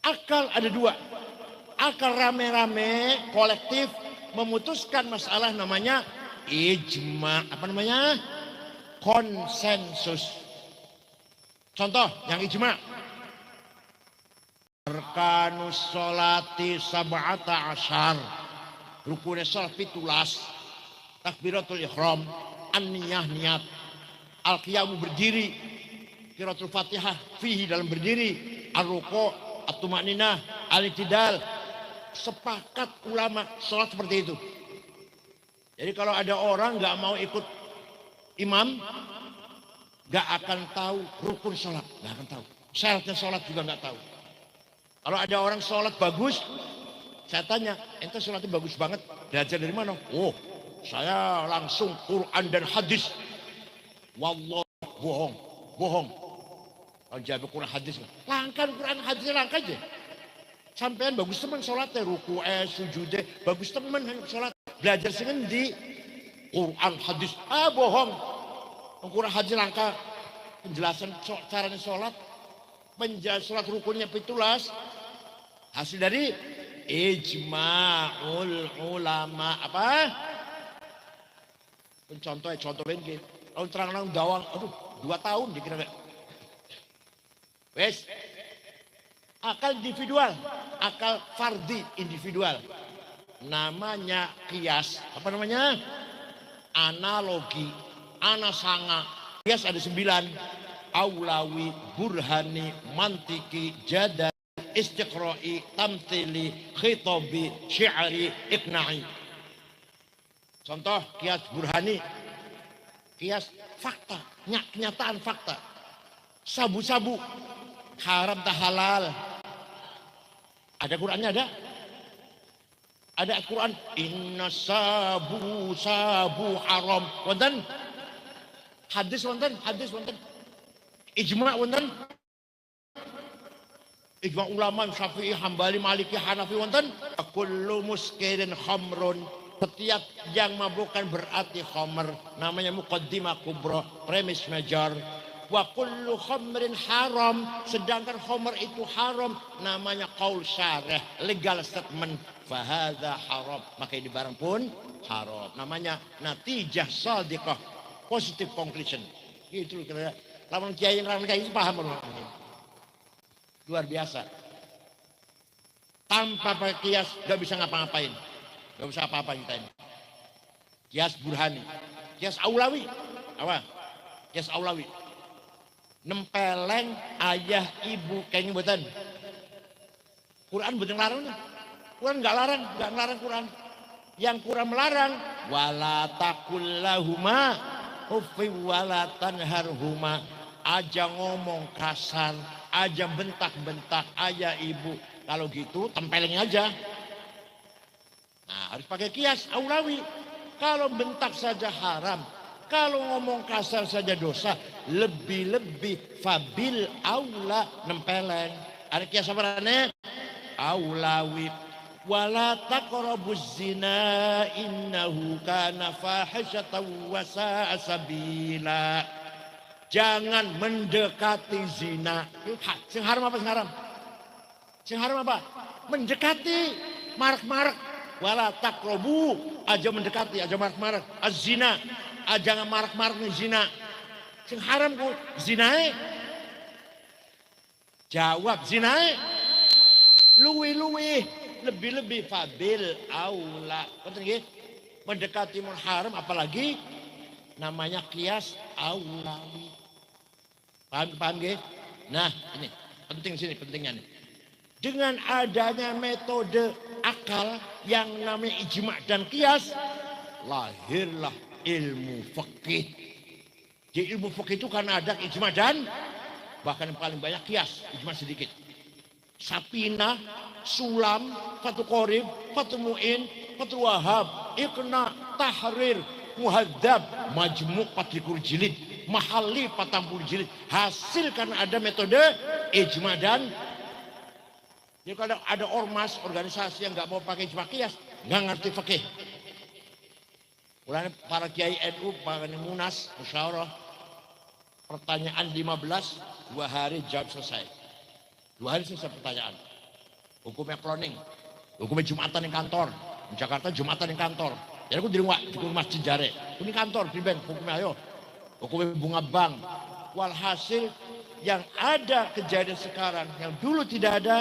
Akal ada 2. Akal rame-rame, kolektif, memutuskan masalah namanya ijma. Apa namanya? Konsensus. Contoh yang ijma. Arkanus sholati sab'ata asyar. Rukunnya sholat 17. Takbiratul ihram. An-niyah niat. Al-qiyamu berdiri. Qiraatul fatihah fihi dalam berdiri. Ar-ruku' at-tumaninah, al-i'tidal. Sepakat ulama sholat seperti itu. Jadi kalau ada orang nggak mau ikut imam, nggak akan tahu rukun sholat, nggak akan tahu. Syaratnya sholat juga nggak tahu. Kalau ada orang sholat bagus, saya tanya, ente sholatnya bagus banget, belajar dari mana? Oh, saya langsung Quran dan hadis. Wallah, bohong. Kalau jawab Quran hadis, langkah Quran hadisnya langkah aja. Sampean bagus teman sholatnya, ruku sujudnya, bagus teman sholat. Belajar singen di Quran hadis. Bohong. Quran hadis langkah. Penjelasan caranya sholat, penjelasan sholat rukunnya 17. Hasil dari ijma'ul ulama. Apa? Contohin gitu. Kalau terang-terang dawang, 2 tahun dikira. Wes, akal individual, akal fardi individual. Namanya kias. Apa namanya? Analogi, anasanga. Kias ada 9. Aulawi, burhani, mantiki, jadal, istiqra'i, tamthili, khitabi, syi'ri, iqna'i. Contoh kias burhani. Kias fakta, kenyataan fakta. Sabu-sabu, haram tak halal. Ada Qurannya ada? Ada Quran, inna sabu haram. Wonten? Hadis wonten? Ijma wonten? Ijma ulama Syafi'i, Hambali, Maliki, Hanafi wonten? Kullu muskirin khamrun. Setiap yang mabukkan berarti khamr. Namanya muqaddimah kubra, premis major. Wa kullu khamrin haram, sedangkan khamr itu haram, namanya qaul syarih, legal statement. Fahadha haram, maka ini barang pun haram. Namanya natijah sadiqah, positive conclusion. Gitu kira. Lawan kiai itu paham loh. Luar biasa. Tanpa pakai kias gak bisa ngapa-ngapain. Gak bisa apa-apa kita ini. Kias burhani. Kias aulawi. Apa? Kias aulawi. Nempeleng ayah ibu kayaknya buatan. Quran buatan larang. Quran enggak larang Quran. Yang Quran melarang wala taqul lahuma uffi wala tanharhuma. Aja ngomong kasar, aja bentak-bentak ayah ibu. Kalau gitu tempeleng aja. Nah, harus pakai kias aulawi. Kalau bentak saja haram, kalau ngomong kasar saja dosa, lebih-lebih fabil aula nempeleng. Ada kias apa nih? Aulawi. Wala taqrabuz zina innahu kana fahisyatan wa sa'a sabila. Jangan mendekati zina. Sing haram apa sing haram? Sing haram apa? Mendekati marak-marak. Wala taqrabu, aja mendekati, aja marak-marak. Az-zina, aja marak-marak nih zina. Sing haram ku zinae. Jawab zinae. Luwi-luwi, lebih-lebih fabil aula. Betul nggih? Mendekati haram apalagi namanya kias aulawi. Paham nggih? Nah, ini penting sini pentingnya nih. Dengan adanya metode akal yang namanya ijma dan kias, lahirlah ilmu fikih. Di ilmu fikih itu karena ada ijma dan bahkan yang paling banyak kias, ijma sedikit. Sapina, Sulam, Fathul Qorib, Fathul Mu'in, Fathul Wahab, Iqna, Tahrir, Muhadzab, Majmu' 40 jilid, Mahalli 40 jilid. Hasil karena ada metode ijma dan jadi kalau ada ormas, organisasi yang nggak mau pakai ijma kias, nggak ngerti fikih. Mulanya para kiai NU, para munas, musyawarah, pertanyaan 15, 2 hari jawab selesai. 2 hari selesai pertanyaan. Hukumnya cloning, hukumnya Jumatan di kantor. Di Jakarta Jumatan di kantor. Jadi aku di rumah masjid jare. Ini kantor, priben, hukumnya ayo. Hukumnya bunga bank. Walhasil yang ada kejadian sekarang, yang dulu tidak ada,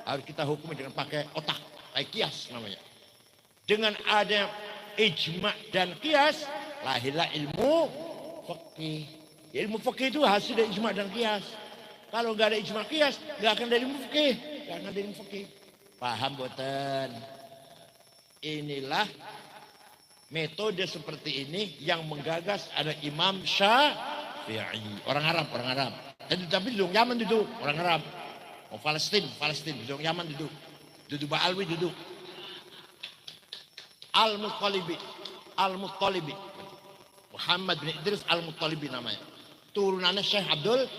harus kita hukumi dengan pakai otak, pakai kias namanya. Dengan ada ijma dan kias, lahirlah ilmu fikih. Ilmu fikih itu hasil dari ijma dan kias. Kalau nggak ada ijma kias, nggak akan ada ilmu fikih, nggak akan ada ilmu fikih. Paham boten? Inilah metode seperti ini yang menggagas ada Imam Syafi'i, orang Arab. Tapi duduk Yaman duduk, orang Arab. Oh, Palestina, duduk Yaman duduk Ba'alwi duduk. Al-Muttalibi, Muhammad bin Idris Al-Muttalibi namanya. Turunannya Syekh Abdul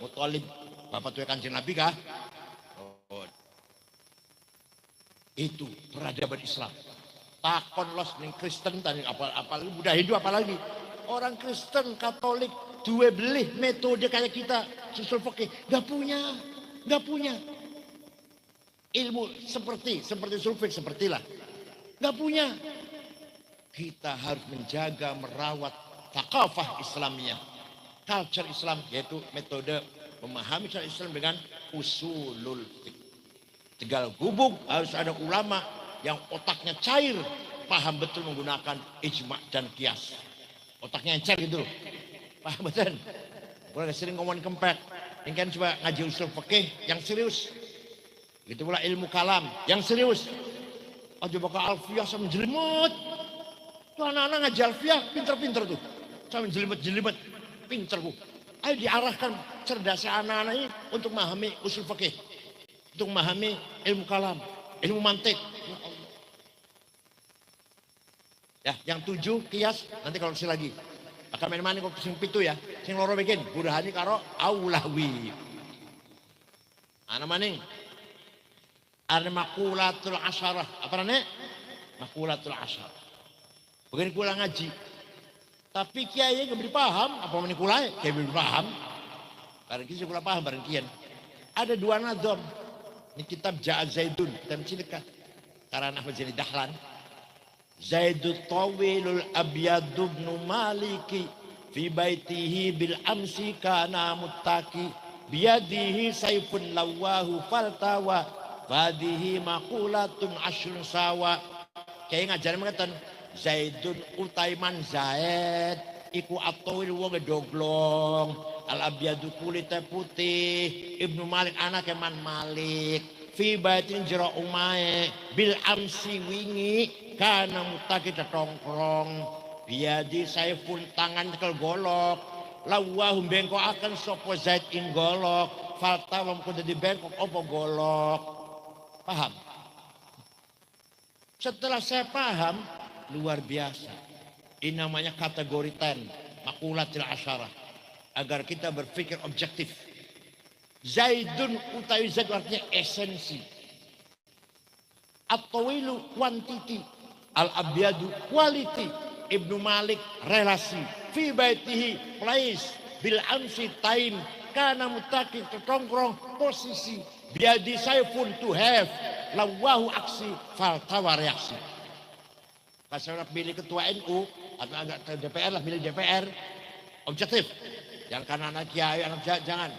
Muttalib, bapak tuh Kanjeng Nabi kah? Oh. Itu peradaban Islam. Takon los ning Kristen tadi apalagi Buddha Hindu apalagi. Orang Kristen Katolik dua belih metode kayak kita susul fikih nggak punya ilmu seperti sulfik sepertilah nggak punya. Kita harus menjaga merawat thaqafah Islamiyah, culture Islam, yaitu metode memahami syariat Islam dengan usulul fiqh. Tegal gubuk harus ada ulama yang otaknya cair, paham betul menggunakan ijma dan kias. Otaknya encer gitu, paham betul. Boleh sering ngomongin kempek, yang kan coba ngaji usul fikih yang serius. Gitu pula ilmu kalam yang serius. Aja bakal alfiyah sama jelimet. Tuh anak-anak ngaji alfiyah pinter-pinter tuh. Sama jelimet-jelimet, pinter bu. Ayo diarahkan cerdasnya anak-anak ini untuk memahami usul fikih, untuk memahami ilmu kalam, ilmu mantik. Ya, yang 7 kias nanti kalau lagi. Akan main-main kok sing 7 ya. Sing loro bikin burhani karo aulawi. Ana maning. Ada makulatul asyarah. Apa namanya? Makulatul asyarah. Begini kula ngaji. Tapi kiai nggak beri paham. Apa mana kula? Kiai beri paham. Barang kisah kula paham barang kian. Ada 2 nadom. Ini kitab Ja'ad Zaidun. Kitab cilik kan. Karena Ahmad Zaini Dahlan. Zaidul Tawilul Abyadu ibnu Maliki fi baitihi bil amsi kana muttaki biyadihi sayfun lawahu faltawa fadihi maqulatun ashrun sawa. Kayak ngajarin mengatakan Zaidun utaiman Zaid iku atawil wong doglong, al abyadu kulite putih, Ibnu Malik anake Man Malik, fi baitin jero umae bil amsi wingi kana mutaki tetongkrong, biadi saifun tangan kel golok, lawahum bengkok akan sopo Zaid ing golok, falta wam kudu di bengkok opo golok. Paham? Setelah saya paham, luar biasa. Ini namanya kategori 10, makulatil asyarah. Agar kita berpikir objektif. Zaidun utawi Zaid artinya esensi. At-tawilu quantity. Al-abyadu quality. Ibnu Malik relasi. Fi baitihi place. Bil amsi time. Kana mutaki tertongkrong posisi. Biadi saifun to have. Lawahu aksi. Faltawa reaksi. Kalau pilih ketua NU atau agak ke DPR lah, pilih DPR objektif. Yang kanan anak kiai, anak jangan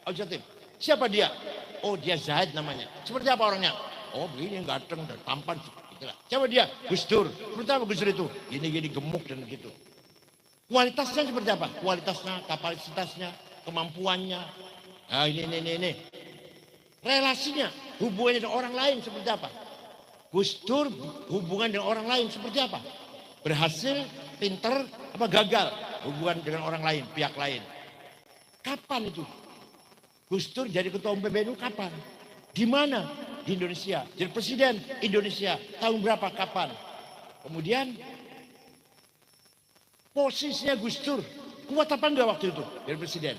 objektif. Siapa dia? Oh dia Zaid namanya. Seperti apa orangnya? Oh begini ganteng dan tampan. Itulah. Siapa dia? Gus Dur. Seperti apa Gus Dur itu? Gini gemuk dan gitu. Kualitasnya seperti apa? Kualitasnya, kapasitasnya, kemampuannya. Nah ini. Relasinya, hubungannya dengan orang lain seperti apa? Gus Dur hubungan dengan orang lain seperti apa? Berhasil, pinter, apa gagal? Hubungan dengan orang lain, pihak lain. Kapan itu? Gus Dur jadi ketua umum PBNU kapan? Di mana? Di Indonesia. Jadi presiden Indonesia. Tahun berapa? Kapan? Kemudian posisinya Gus Dur kuat apa enggak waktu itu? Jadi presiden.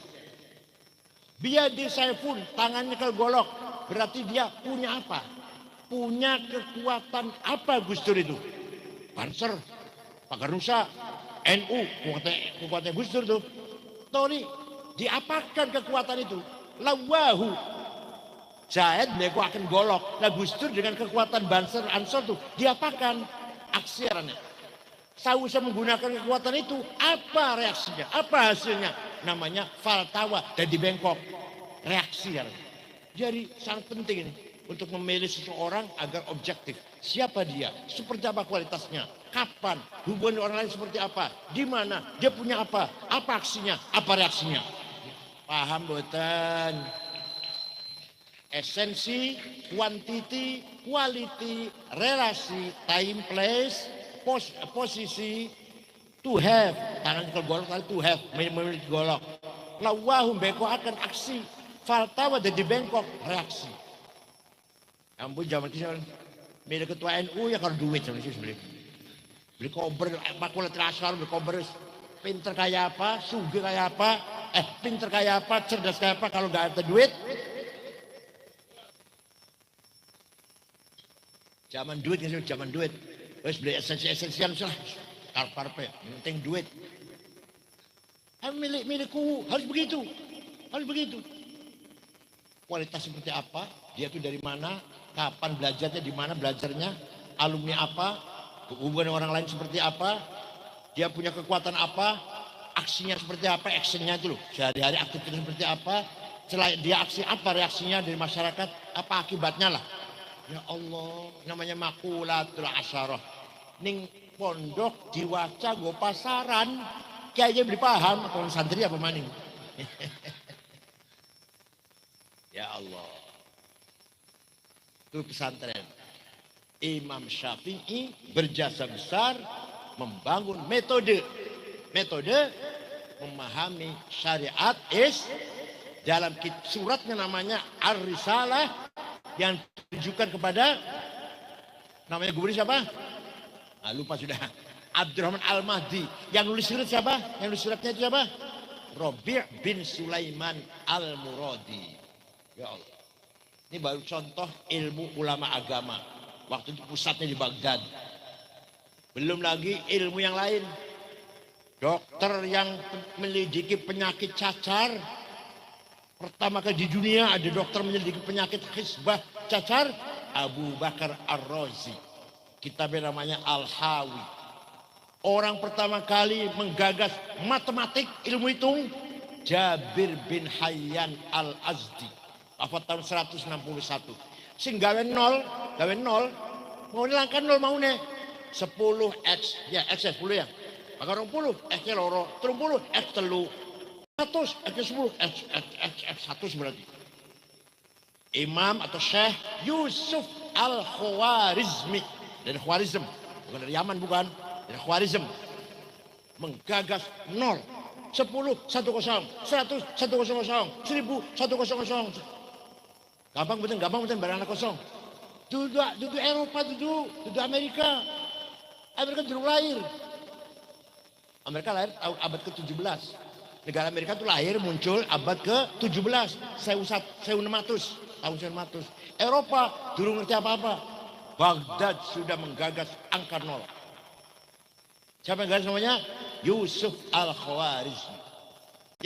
Biadi saya pun tangannya golok. Berarti dia punya apa? Punya kekuatan apa Gus Dur itu? Banser, Pakar Nusa, NU, kekuatan Gus Dur tuh. Tony, diapakan kekuatan itu? Lawahu. Zaid bego akan golok. Nah Gus Dur dengan kekuatan Banser, Ansor tuh diapakan? Aksirannya. Saya menggunakan kekuatan itu, apa reaksinya? Apa hasilnya? Namanya faltawa dan di Bengkok. Reaksi. Jadi sangat penting ini. Untuk memilih seseorang agar objektif. Siapa dia? Seperti apa kualitasnya? Kapan? Hubungan orang lain seperti apa? Di mana? Dia punya apa? Apa aksinya? Apa reaksinya? Paham boten? Esensi, quantity, quality, relasi, time, place, posisi, to have. Tangan ke golok, to have, memiliki golok. Lawahum bengkok akan aksi. Faltawa di Bengkok, reaksi. Ampun zaman kita milik ketua NU ya kalau duit sama sih beli kober makulatil asyarah, beli kober pinter kayak apa, sugih kayak apa, pinter kayak apa, cerdas kayak apa, kalau nggak ada duit zaman duit kan zaman duit wes beli esensial lah karpe yang penting duit. Milikku harus begitu kualitas seperti apa, dia tuh dari mana, kapan belajarnya, di mana belajarnya, alumni apa, hubungan orang lain seperti apa, dia punya kekuatan apa, aksinya seperti apa, actionnya itu loh, sehari-hari aktivitas seperti apa, selain dia aksi apa, reaksinya dari masyarakat, apa akibatnya lah. Ya Allah, namanya makulatul asyarah. Ning pondok diwaca go pasaran, kayaknya beli paham, atau santri apa maning. Ya Allah. Itu pesantren. Imam Syafi'i berjasa besar membangun metode memahami syariat dalam suratnya namanya Ar-Risalah yang ditujukan kepada namanya gubernur siapa? Lupa sudah. Abdurrahman Al-Mahdi. Yang nulis surat siapa? Yang nulis suratnya itu siapa? Rabi' bin Sulaiman Al-Muradi. Ya Allah. Ini baru contoh ilmu ulama agama. Waktu itu pusatnya di Baghdad. Belum lagi ilmu yang lain. Dokter yang menyelidiki penyakit cacar. Pertama kali di dunia ada dokter menyelidiki penyakit hisbah cacar. Abu Bakar Ar-Razi. Kitabnya namanya Al-Hawi. Orang pertama kali menggagas matematik ilmu hitung. Jabir bin Hayyan Al-Azdi. Afat tahun 161. Sing gawe nol, mau nilangkan nol mau nih. 10 X, ya X 10 ya. Maka 20 X nya loro, 30 X telu, 100 X 10 X 100 berarti. Imam atau Syekh Yusuf Al-Khwarizmi dari Khwarizm, bukan dari Yaman, bukan, dari Khwarizm, menggagas 0, 10 100, 100 100, 1000 100. Gampang betul barang kosong. Duduk Eropa, duduk Amerika. Amerika dulu lahir. Amerika lahir abad ke-17. Negara Amerika itu lahir muncul abad ke-17, 1600, tahun 1600. Eropa dulu ngerti apa-apa. Baghdad sudah menggagas angka 0. Siapa yang gagas namanya? Yusuf Al-Khwarizmi.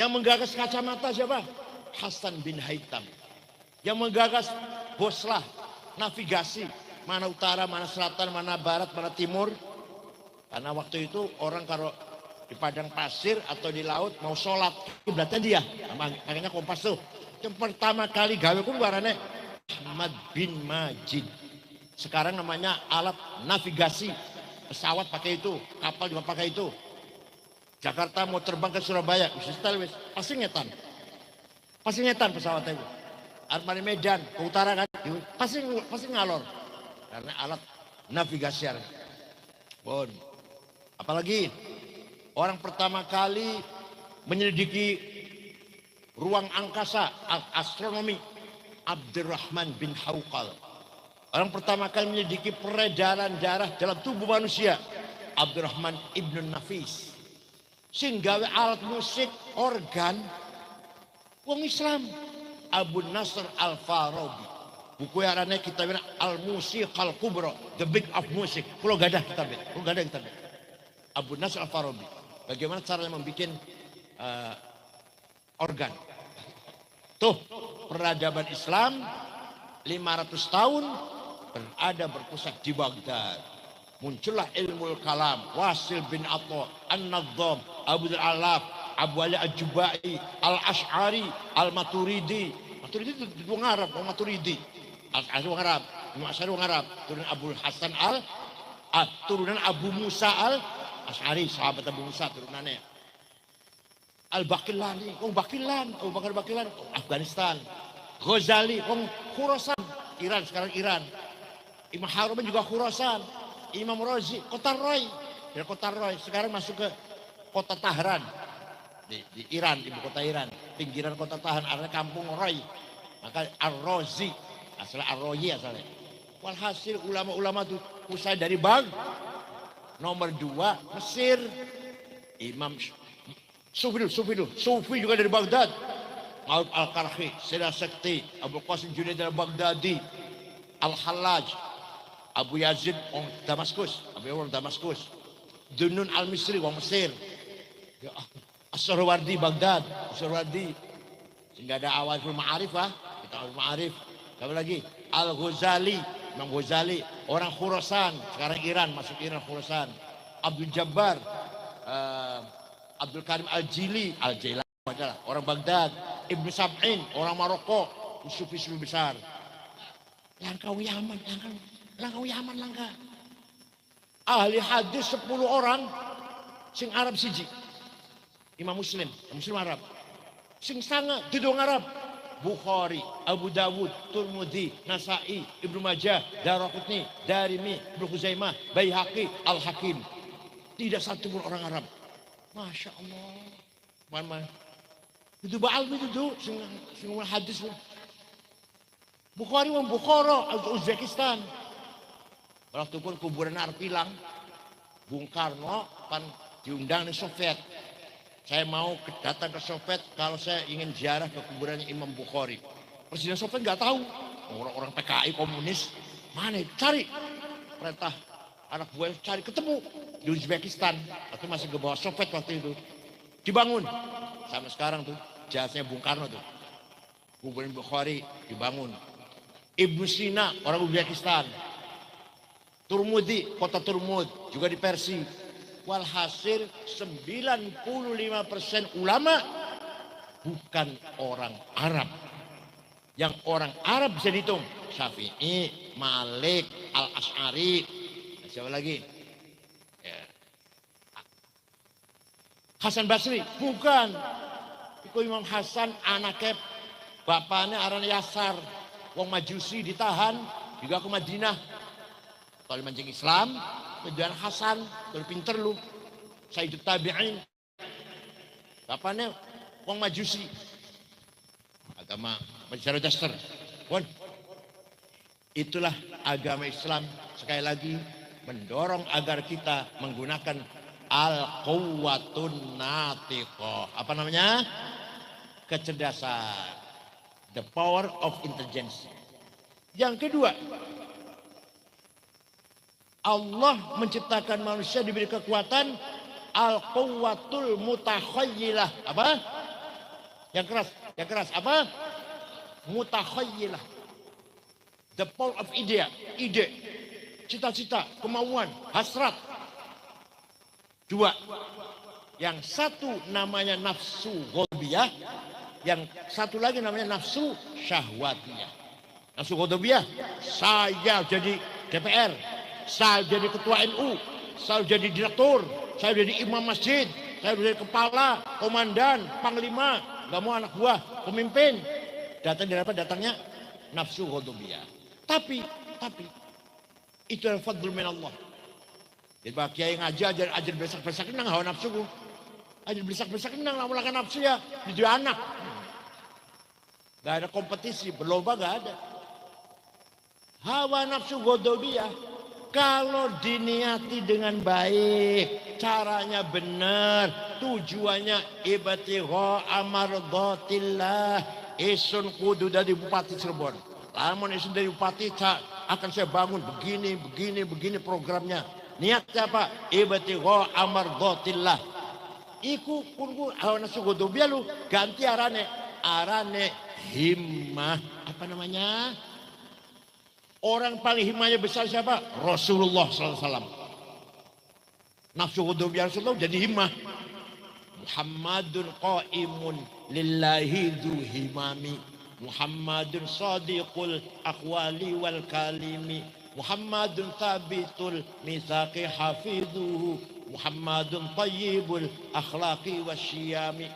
Yang menggagas kacamata siapa? Hasan bin Haytham. Yang menggagas boslah navigasi, mana utara, mana selatan, mana barat, mana timur. Karena waktu itu orang kalau di padang pasir atau di laut mau sholat, kiblatnya dia, makanya kompas tuh. Yang pertama kali gawe pun warnanya Ahmad bin Majid. Sekarang namanya alat navigasi, pesawat pakai itu, kapal juga pakai itu. Jakarta mau terbang ke Surabaya, pasti ngetan pesawatnya itu. Armani Medan ke utara kan, pasti ngalor karena alat navigasi. Bon, apalagi orang pertama kali menyelidiki ruang angkasa, astronomi, Abdurrahman bin Hawqal. Orang pertama kali menyelidiki peredaran darah dalam tubuh manusia, Abdurrahman ibnu Nafis. Sehingga alat musik, organ, wong Islam, Abu Nasr Al-Farabi. Buku yang arane kitabnya Al-Musiqal Kubra, The Big of Music. Kalau gak ada kitabnya, Abu Nasr Al-Farabi. Bagaimana caranya membuat organ. Tuh, peradaban Islam 500 tahun berpusat di Baghdad. Muncullah ilmu kalam, Wasil bin Atta, An-Nadzam, Abu Al-Alaf, Abu Ali Al-Jubai, Al-Ash'ari, Al-Maturidi. Maturidi itu orang Arab, orang Maturidi. Al-Ash'ari orang Arab, Imam Ash'ari orang Arab. Turunan Abu Hasan turunan Abu Musa Al-Ash'ari, sahabat Abu Musa turunannya. Al-Baqillani, orang Baqilan, Abu Bakar Baqilan, Afghanistan. Ghazali, orang Khurasan, Iran, sekarang Iran. Imam Haramain juga Khurasan. Imam Razi, Kota Roy. Dari Kota Roy, sekarang masuk ke Kota Tahran. Di Iran, ibu kota Iran. Pinggiran Kota Tahran, artinya kampung Roy. Maka Ar-Razi, asalnya Ar-Royi asalnya. Walhasil ulama-ulama itu usai dari nomor 2, Mesir. Imam Sufi juga dari Baghdad. Ma'ruf Al-Karhi, Syedah Sekti, Abu Qasim Junaid al-Baghdadi, Al-Hallaj, Abu Yazid orang Damaskus, Dunun Al-Misri orang Mesir, As-Sarwardi Baghdad, sehingga ada awal Ma'arif kita awal Ma'arif. Siapa lagi? Al-Ghazali, Imam Ghazali, orang Khurasan, sekarang Iran, masuk Iran Khurasan. Abdul Jabbar, Abdul Karim Al-Jili adalah orang Baghdad. Ibnu Sab'in, orang Maroko, sufi besar. Langkau Yaman. Ahli hadis 10 orang sing Arab siji. Imam Muslim Arab. Sing sanga dudung Arab. Bukhari, Abu Dawud, Turmudi, Nasai, Ibnu Majah, Daraqutni, Darimi, Ibnu Khuzaimah, Baihaqi, Al-Hakim. Tidak satu pun orang Arab. Masya Allah. Mana? Itu ba'almi itu sing hadis. Bukhari wong Bukhara, Uzbekistan. Waktu pun kuburan Arpilang, Bung Karno kan diundang di Soviet. Saya mau datang ke Soviet kalau saya ingin ziarah ke kuburannya Imam Bukhari. Presiden Soviet nggak tahu, orang-orang PKI komunis mana cari perintah anak buah cari ketemu di Uzbekistan atau masih ke bawah Soviet waktu itu dibangun sampai sekarang tuh jasanya Bung Karno tuh kuburan Bukhari dibangun. Ibnu Sina orang Uzbekistan. Turmudi, kota Turmud juga di Persia. Walhasil 95% ulama bukan orang Arab. Yang orang Arab bisa dihitung Syafi'i, Malik, Al-Ash'ari, siapa lagi? Hasan Basri, bukan. Iku Imam Hasan anaknya bapaknya aran Yasar. Wong Majusi ditahan juga ke Madinah. Kalau mancing Islam, kemudian Hasan, kalau pinter lu. Sayyidut Tabi'in. Bapaknya wong Majusi. Agama Zoroaster. Itulah agama Islam sekali lagi mendorong agar kita menggunakan al-quwwatun natiqah. Apa namanya? Kecerdasan. The power of intelligence. Yang kedua, Allah menciptakan manusia diberi kekuatan al-quwwatul mutakhayyilah. Apa? Yang keras. Apa? Mutakhayyilah. The power of ide, cita-cita, kemauan, hasrat. Dua. Yang satu namanya nafsu ghadabiyah, yang satu lagi namanya nafsu syahwatiyah. Nafsu ghadabiyah, saya jadi DPR, saya jadi ketua NU, saya jadi direktur, saya jadi imam masjid, saya jadi kepala, komandan, panglima, nggak mau anak buah, pemimpin. Datang dari apa? Datangnya nafsu ghadabiyah. Tapi itu adalah fadlul min Allah. Jadi bagi kiai ngajar ajar besak-besak nang hawa nafsu ku. Ajar besak-besak nang lamun nafsu ya jadi anak. Gak ada kompetisi, berlomba gak ada. Hawa nafsu ghadabiyah kalau diniati dengan baik, caranya benar, tujuannya ibtigha amardhatillah. Isun kudu dari Bupati Cirebon. Lamun isun dari Bupati akan saya bangun begini programnya. Niatnya apa? Ibtigha amardhatillah. Iku kunku hawa nafsu ghadabiyah lu ganti arane himmah. Apa namanya? Orang paling himmahnya besar siapa? Rasulullah SAW. Nafsu ghadabiyah Rasulullah jadi himmah. Muhammadun qaimun lillahi dhu himami. Muhammadun sadiqul aqwali wal kalimi. Muhammadun thabitul mitsaqi hafidhuhu. Muhammadun tayyibul akhlaqi wasyiyami.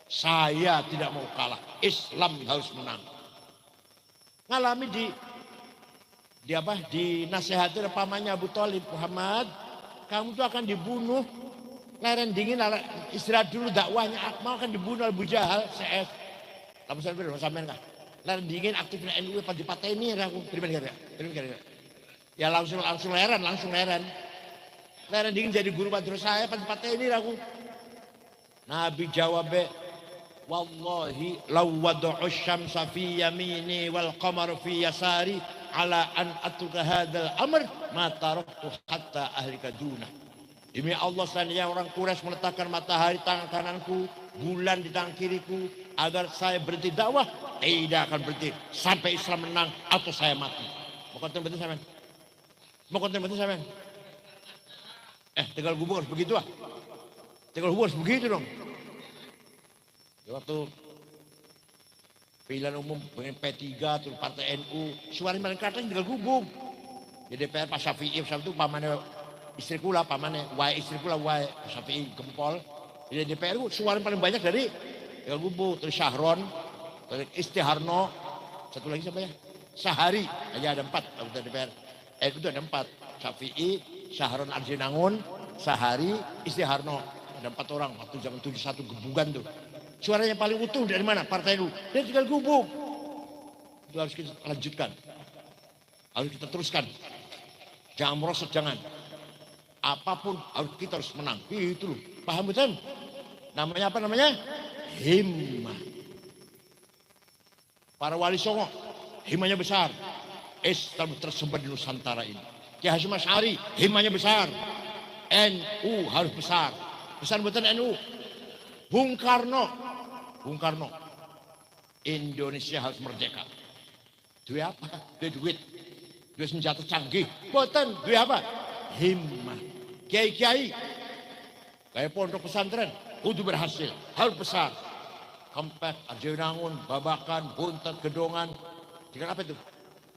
Saya tidak mau kalah. Islam harus menang. Ngalami di nasihatin pamannya Abu Thalib, Muhammad, kamu tuh akan dibunuh. Leren dingin, istirahat dulu dakwahnya. Mau akan dibunuh Abu Jahal, CS. Kamu sampean kah? Leren dingin aktifnya NU pas dipateni aku. Terima kasih. Ya langsung leren. Leren dingin jadi guru madrasah saya pas dipateni aku. Nabi jawab, wallahi law wad'u syamsa fi yamini wal qamar fi yasari ala an atruka hadzal amr ma taraktu hatta ahlika duna. Demi Allah, seandainya orang Quraisy meletakkan matahari tangan kananku, bulan di tangan kiriku, agar saya berhenti dakwah, tidak akan berhenti sampai Islam menang atau saya mati. Mau konten betul sampean? Tegal gubuk harus begitu ah. Tegal gubuk harus begitu dong. Waktu pilihan umum pengen P3 terus partai NU, suara paling katanya Tegal gubuk. Di DPR Pak Syafi'i itu pamannya istriku lah, Pak Syafi'i Gempol. Di DPR suara paling banyak dari Tegal gubuk, terus Syahron, terus Istiharno, satu lagi siapa ya? Sahari, aja ada 4 anggota DPR. Itu ada 4, Syafi'i, Syahron Arjinangun, Sahari, Istiharno. Ada 4 orang waktu zaman 71 gebugan tuh. Suaranya paling utuh dari mana? Partai lu. Dia tinggal gubuk. Itu harus kita lanjutkan. Harus kita teruskan. Jangan merosot, jangan. Apapun kita harus menang. Itu loh. Paham betul? Namanya apa namanya? Himmah. Para wali songo, himmahnya besar. Islam tersebar di Nusantara ini. Kiai Hasyim Asy'ari, himmahnya besar. NU harus besar. Besar betul NU. Bung Karno, Indonesia harus merdeka. Duit apa? Duit senjata canggih. Boten, duit apa? Himmah. Kiai-kiai, kayak pondok pesantren, kudu berhasil, harus besar. Kempet, Arjunangun, Babakan, Buntet, Gedongan. Dengan apa itu?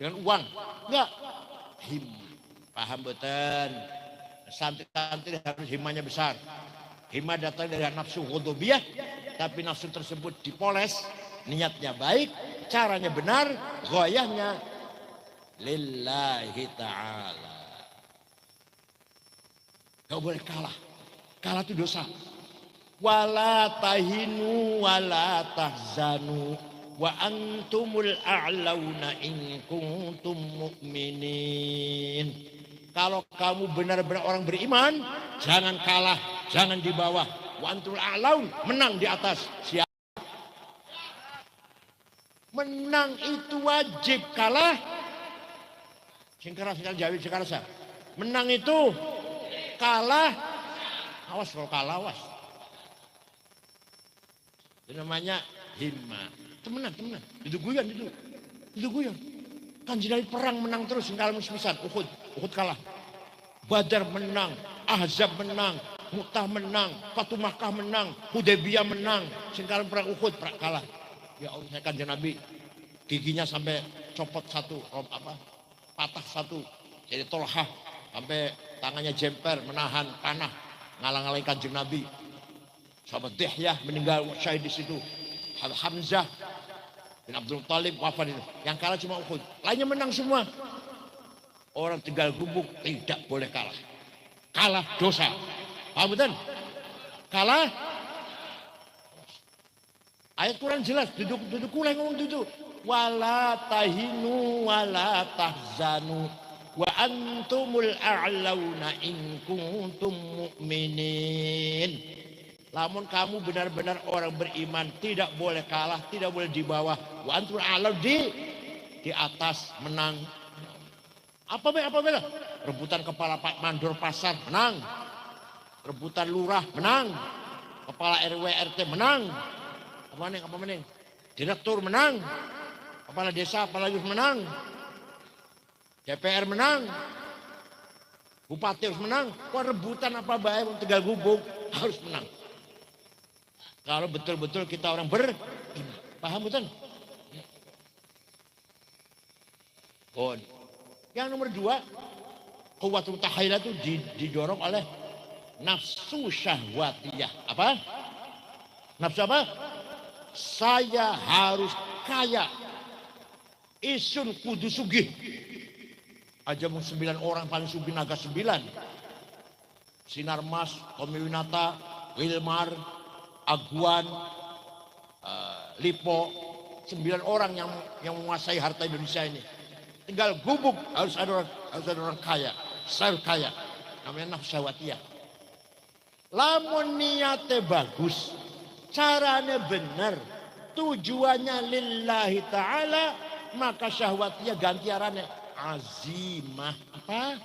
Dengan uang? Enggak. Himmah. Paham boten? Santri-santri harus himmahnya besar. Himmah datang dari nafsu ghadabiyah, tapi nafsu tersebut dipoles, niatnya baik, caranya benar, ghayahnya lillahi ta'ala. Gak boleh kalah. Kalah itu dosa. Wala tahinu wala tahzanu wa antumul a'launa in kuntum mu'minin. Kalau kamu benar-benar orang beriman, jangan kalah, jangan di bawah. Wa antumul a'laun, menang di atas. Siapa? Menang itu wajib, kalah. Singkara sekali jawab sekarang. Menang itu kalah. Awas kalau kalah, awas. Itu namanya himmah. Temenan. Itu guyon. Kan jadi perang menang terus, singkal musmisan. Uhud kalah. Badar menang, Ahzab menang, Mu'tah menang, Fatu Makkah menang, Hudaybiyah menang, singkal perang Uhud kalah. Ya Allah, saya kanjeng Nabi giginya sampai copot satu, patah satu. Jadi Tolhah sampai tangannya jemper menahan panah, ngalang-ngalang kanjeng Nabi. Sahabat Dihyah meninggal syahid di situ. Hamzah bin Abdul Thalib wafat itu. Yang kalah cuma Uhud, lainnya menang semua. Orang tinggal gubuk tidak boleh kalah. Kalah dosa. Paham betul? Kalah. Ayat Quran jelas, duduk ulang ngomong duduk. Wala tahinu wala tahzanu wa antumul a'launa in kuntum mu'minin. Lamun kamu benar-benar orang beriman, tidak boleh kalah, tidak boleh di bawah. Wa antumul a'launa, di atas, menang. Apa bela? Rebutan kepala mandor pasar menang. Rebutan lurah menang. Kepala RW RT menang. Apa menang? Direktur menang. Kepala desa, kepala yus menang. DPR menang. Bupati harus menang. Wah, rebutan apa baik untuk Tegal Gubuk harus menang. Kalau betul-betul kita orang beriman. Paham betul? Oh. Yang nomor dua, quwwatul tahayyul itu didorong oleh nafsu syahwatiyah. Apa? Nafsu apa? Saya harus kaya. Isun kudu sugih. Aja mau 9 orang paling sugih naga 9. Sinarmas, Tommy Winata, Wilmar, Aguan, Lipo, 9 orang yang menguasai harta Indonesia ini. Tinggal gubuk harus ada orang kaya, saya kaya. Namanya nafsu syahwatiyah. Lamun niatnya bagus, caranya benar, tujuannya lillahi ta'ala, maka syahwatiyah ganti arane azimah. Apa?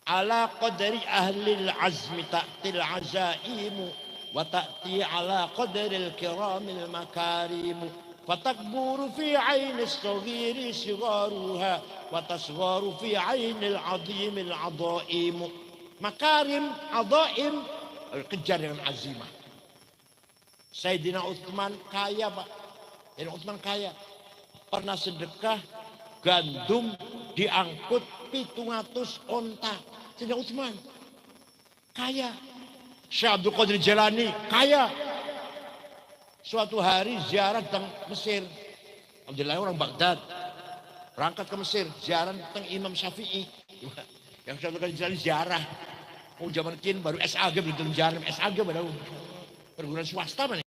Ala qadri ahlil azmi ta'til azaimu wa ta'ti ala qadril kiramil makarimu. Fatakburu fi ainil saghiri sigaruha wa tasgharu fi ainil azimil adaimu. Makarim, adaim, kejar dengan azimah. Sayyidina Utsman kaya, Pak. Sayyidina Utsman kaya. Pernah sedekah gandum diangkut 700 onta. Sayyidina Utsman kaya. Syekh Abdul Qadir Jilani kaya. Suatu hari ziarah tentang Mesir. Alhamdulillah orang Baghdad. Berangkat ke Mesir, ziarah tentang Imam Syafi'i. Yang suatu kali ziarah. Oh, zaman kini baru SAG belum ziarah, SAG baru perguruan swasta mana.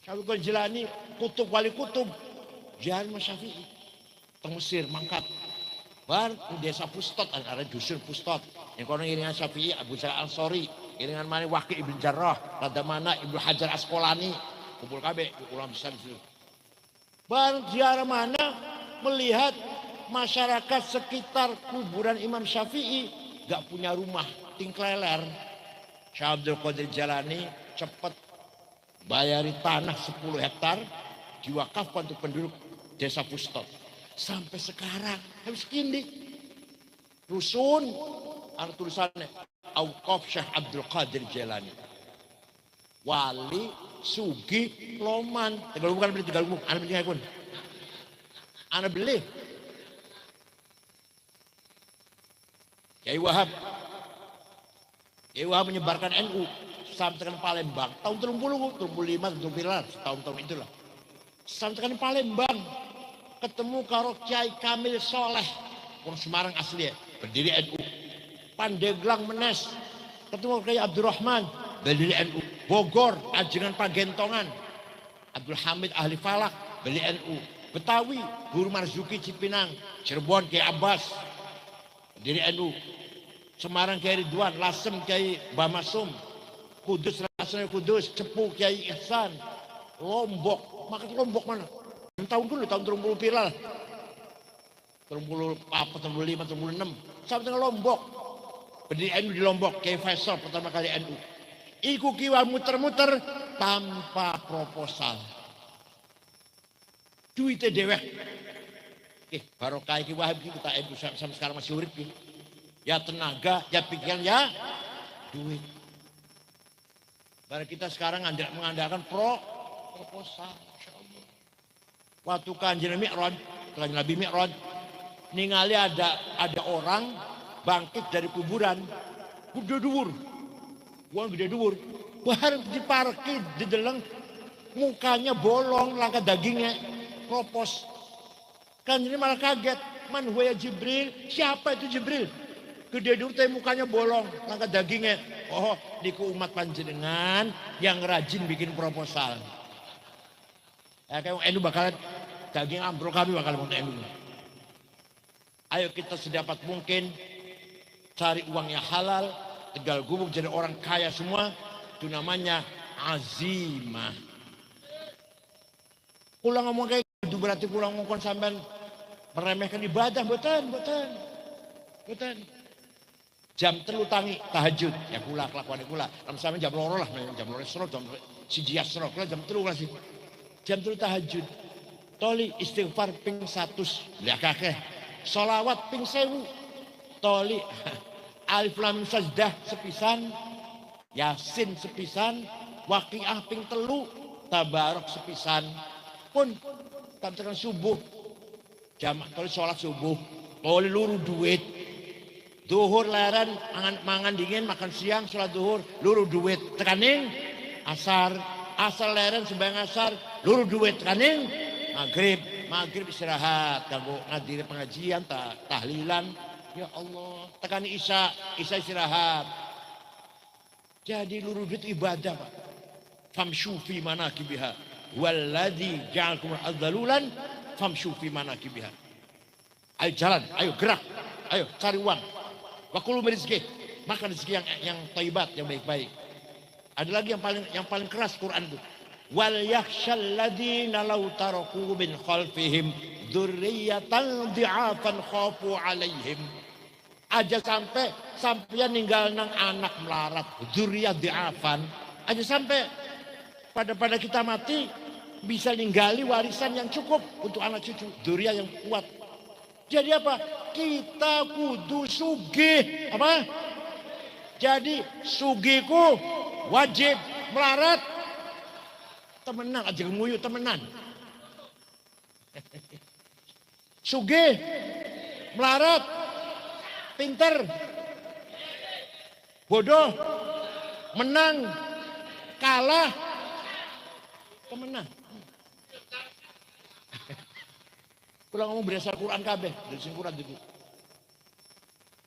Syekh Abdul Jilani kutub wali kutub ziarah Imam Syafi'i. Teng Mesir mangkat. Bar di desa Pustot, ada dusun Pustot. Yang kono iringan Syafi'i Abu Sa'id Al-Ansari. Iringan mana Waqi Ibn Jarrah, rada mana Ibnu Hajar Asqalani, kumpul KB, ulama besar di situ. Bareng ziarah mana melihat masyarakat sekitar kuburan Imam Syafi'i gak punya rumah, tingkleler. Syekh Abdul Qadir Jalani cepat bayari tanah 10 hektar diwakafkan untuk penduduk desa Pustot. Sampai sekarang habis kini rusun ada tulisannya Auqaf Syekh Abdul Qadir Jalani. Wali Sugi Loman. Tegal bukan beli Tegal Gubuk. Anda beli pun. Anda beli. Kiai Wahab Ewa menyebarkan NU sampai ke Palembang tahun 30, 35, 35 tahun-tahun itulah. Sampai ke Palembang ketemu karo Kiai Kamil Soleh, orang Semarang asli ya, berdiri NU. Pandeglang Menes ketemu Kiai Abdurrahman, berdiri NU. Bogor Ajengan Pagentongan, Abdul Hamid Ahli Falak, berdiri NU. Betawi Guru Marzuki Cipinang, Cirebon Kiai Abbas, berdiri NU. Semarang Kiai Ridwan, Lasem Kiai Bamasum, Kudus Rasanya Kudus, Cepu Kiai Ihsan, Lombok, makan Lombok mana? Tahun dulu, tahun 30 piral. 30 apa, 35, 36. Sampai dengan Lombok. Berdiri NU di Lombok, Kiai Faisal pertama kali NU. Iku kiwal muter-muter tanpa proposal. Duitnya dewek. Barokah iki Wahab kita NU sampai sekarang masih urip iki. Ya tenaga, ya pikiran, ya duit. Baru kita sekarang mengandalkan proposal. Waktu Kanjeng Mi'raj, Nabi Mi'raj, ningali ada orang bangkit dari kuburan, gede dhuwur, uang gede dhuwur, baru diparkir di deleng, mukanya bolong, langkah dagingnya, propos. Kanjeng malah kaget, man huwa ya Jibril, siapa itu Jibril? Gede dhuwur tapi mukanya bolong, langkah dagingnya. Oh, diku umat panjenengan yang rajin bikin proposal. Ya kayak NU bakalan daging ambrol kami bakal mau NU. Ayo kita sedapat mungkin cari uang yang halal, Tegal Gubuk jadi orang kaya semua, itu namanya azimah. Pulang ngomong kayak gitu berarti pulang ngomong sampai meremehkan ibadah, betul. Jam 3 tangi tahajud, ya kula kelakuan kula. Lam sampe jam 2 lah, jam 2 sero, jam 1 sero, kula jam 3 lah sih. Jam 3 tahajud. Toli istighfar ping 100, ya kakek. Sholawat ping 1000. Toli alif lam mim sajdah sepisan, Yasin sepisan, Waqiah ping 3, Tabarok sepisan. Pun tampilan subuh. Jam toli sholat subuh. Toli luru duit. Duhur leren, mangan dingin, makan siang, sholat duhur, luru duit. Tekaning, asar leren, sembahyang asar, luru duit. Tekaning, maghrib istirahat, kanggo ngadiri pengajian, tahlilan. Ya Allah, tekani isya istirahat. Jadi luru duit ibadah, Pak. Famshu fi manakibiha. Walladzi ja'alkum adzalulan, famshu fi manakibiha. Ayo jalan, ayo gerak, ayo cari uang. Wakulu rezeki, makan rezeki yang thayyibat, yang baik-baik. Ada lagi yang paling keras Quran itu. Wal yakhshal ladzina law taraku min khalfihim dzurriyyatan dhi'afan khafu 'alaihim. Aja sampai ninggal nang anak melarat, dzurriyyah dhi'afan. Aja sampai pada kita mati bisa ninggali warisan yang cukup untuk anak cucu, dzurriyyah yang kuat. Jadi apa? Kita kudu sugih. Apa? Jadi sugiku wajib, melarat temenan aja nguyu temenan. Sugih, melarat, pinter, bodoh, menang, kalah, temenan. Kalau ngomong berdasar Quran kabeh, dari Quran itu.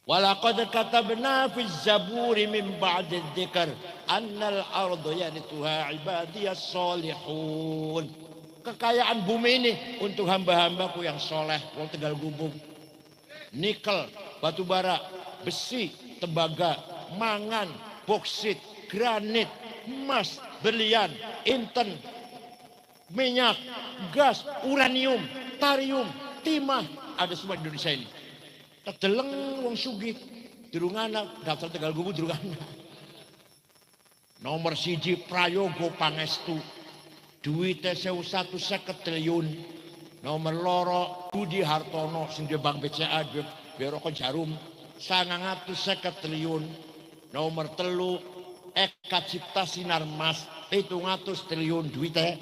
Walaqad katabna fi zaburi min ba'di dzikr annal arda yarithuha ibadiyas solihun. Kekayaan bumi ini untuk hamba-hambaku yang soleh, wong Tegal Gubuk. Nikel, batu bara, besi, tembaga, mangan, boksit, granit, emas, berlian, inten, minyak, gas, uranium, tarium, timah, ada semua di Indonesia ini. Tedeleng wong sugih, durungana daftar Tegal Gubuk durungana. Nomor 1 Prayogo Pangestu, duitnya 150 triliun. Nomor 2 Budi Hartono sing di Bank BCA Biro Jarum 950 triliun. Nomor 3 Eka Cipta Sinarmas 700 triliun duitnya.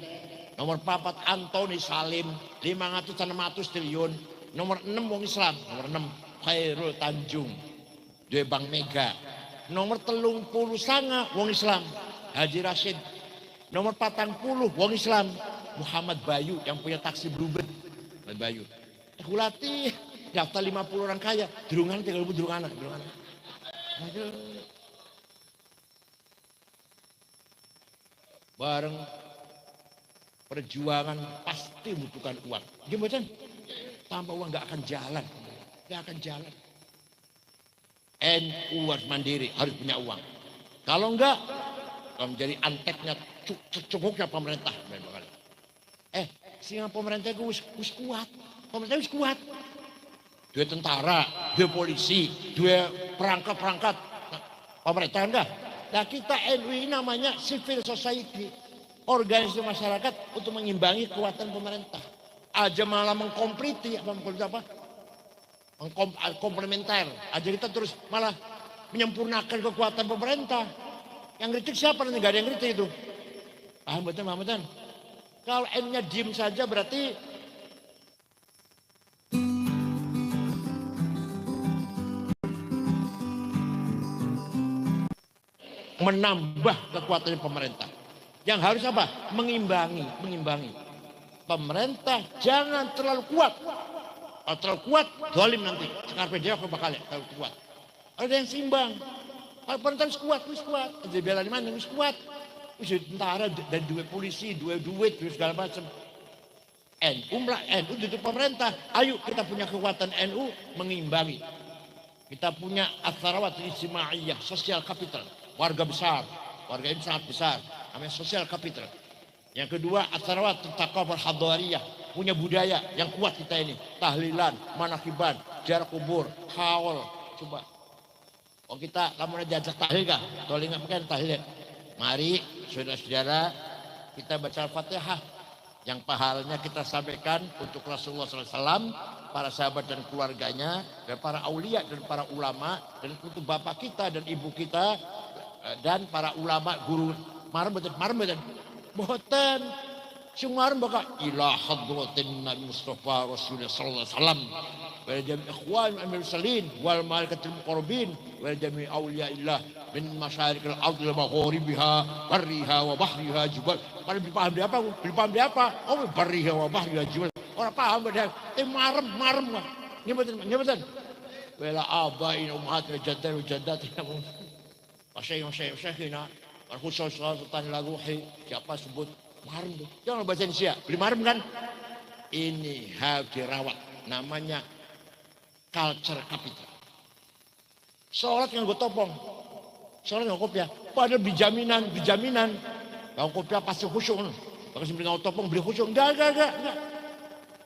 Nomor 4 Antoni Salim 500-600 triliun. Nomor 6 wong Islam, nomor 6 Khairul Tanjung duwe Bank Mega Nomor 39 wong Islam, Haji Rashid. Nomor 40 wong Islam, Muhammad Bayu yang punya taksi Bluebird. Muhammad Bayu. Aku latih daftar 50 orang kaya, durungan 30.000 durungan. Aduh. Bareng perjuangan pasti membutuhkan uang. Gimana? Tanpa uang nggak akan jalan, nggak akan jalan. NU harus mandiri, harus punya uang. Kalau enggak, kalau menjadi anteknya cukupnya pemerintah. Sehingga pemerintah itu harus kuat. Pemerintah harus kuat. Dua tentara, dua polisi, dua perangkat pemerintah enggak. Nah kita NU ini namanya civil society, organisasi masyarakat untuk mengimbangi kekuatan pemerintah. Aja malah mengkompliti apa? Komplementer. Aja kita terus malah menyempurnakan kekuatan pemerintah. Yang kritik siapa? Nanti gak ada yang kritik itu. Paham betul? Kalau N-nya diem saja berarti menambah kekuatan pemerintah. Yang harus apa? Mengimbangi. Pemerintah jangan terlalu kuat. Kalau terlalu kuat, zalim nanti. Sekarang dia bakal terlalu kuat. Ada yang seimbang. Kalau pemerintah harus kuat. Jadi bela di mana? Harus kuat. Harus tentara dan dua polisi, dua duit, segala macam. NU itu pemerintah. Ayo kita punya kekuatan NU mengimbangi. Kita punya atharawat ijtimaiyah, sosial capital. Warga besar. Warga ini sangat besar. Namanya sosial capital. Yang kedua, atharawat taqwa hadariyah, punya budaya yang kuat kita ini. Tahlilan, manakiban, jarak kubur, haul. Coba. Oh kita lamun diajak tahlil kah? Tahlil enggak mungkin tahlil. Mari saudara-saudara kita baca Al-Fatihah. Yang pahalanya kita sampaikan untuk Rasulullah SAW, para sahabat dan keluarganya, dan para aulia dan para ulama, dan untuk bapak kita dan ibu kita, dan para ulama, guru. Marem boten Sumarem baka ila hadratin Nabi Mustafa Rasulullah sallallahu alaihi wasallam wal jami' ikhwan al-mursalin wal malaikatil muqarrabin wal jami' awliyaillah min masyariqil ardi wa magharibiha barriha wa bahriha jibal. Pada paham dia apa? Oh barriha wa bahriha jibal. Ora paham dia. Marem. Nyebutan. Wala abain ummahatina jaddal jaddatina. Syaikhina khusus sultan laguhi siapa sebut marem tuh. Jangan baca Indonesia. Beli marem kan? Ini harus dirawat. Namanya culture capital. Sholat nganggo topong. Sholat nganggo kopiah. Padahal bijaminan. Nganggo kopiah pasti khusyuk. Kalau sih beli nganggo topong beli khusyuk. Enggak.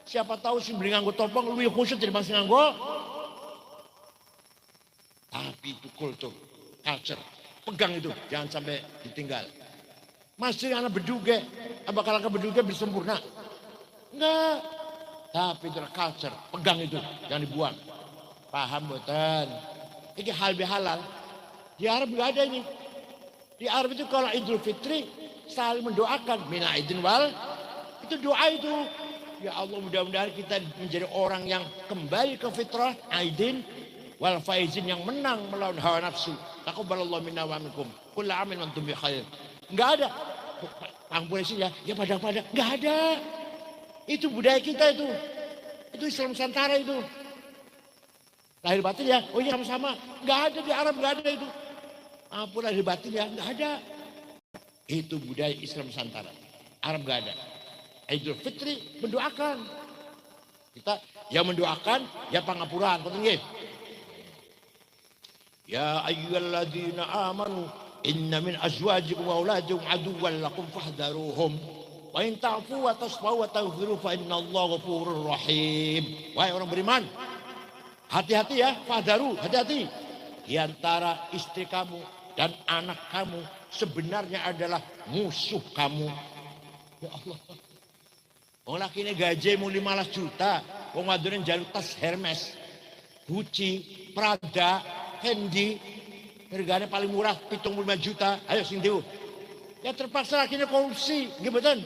Siapa tahu sih beli nganggo topong lebih khusyuk daripada sing nganggo. Tapi itu kultur, culture. Pegang itu, jangan sampai ditinggal. Masih anak berduga, bakal anak berduga bersempurna. Enggak. Tapi itu culture, pegang itu, jangan dibuang. Paham betul. Ini hal bihalal. Di Arab enggak ada ini. Di Arab itu kalau Idul Fitri saling mendoakan mina aidin wal, itu doa itu. Ya Allah mudah-mudahan kita menjadi orang yang kembali ke fitrah aidin wal faizin, yang menang melawan hawa nafsu. Taqabbalallahu minna wa minkum. Kullu amin wa antum bi khair. Enggak ada. Pang polisi ya pada enggak ada. Itu budaya kita itu. Itu Islam Nusantara itu. Lahir batin ya, oh iya sama-sama. Enggak ada di Arab, enggak ada itu. Ampun lahir batin ya, enggak ada. Itu budaya Islam Nusantara. Arab enggak ada. Idul Fitri mendoakan. Kita yang mendoakan ya pangapuran, betul nggih? Ya ayyuhalladzina amanu inna min azwajikum wa auladikum aduwwan lakum fahdharuhum wa in ta'fu wa tasfahu wa taghfiru fa innallaha ghafurur rahim. Wahai orang beriman, hati-hati ya, fahdharu, hati-hati. Di antara istri kamu dan anak kamu sebenarnya adalah musuh kamu. Ya Allah. Wong laki ini gaji mau 15 juta, wong wadonin jalur tas Hermes, Gucci, Prada, Fendi, harganya paling murah 75 juta. Ayo sing diu. Ya terpaksa akhirnya korupsi, gimana?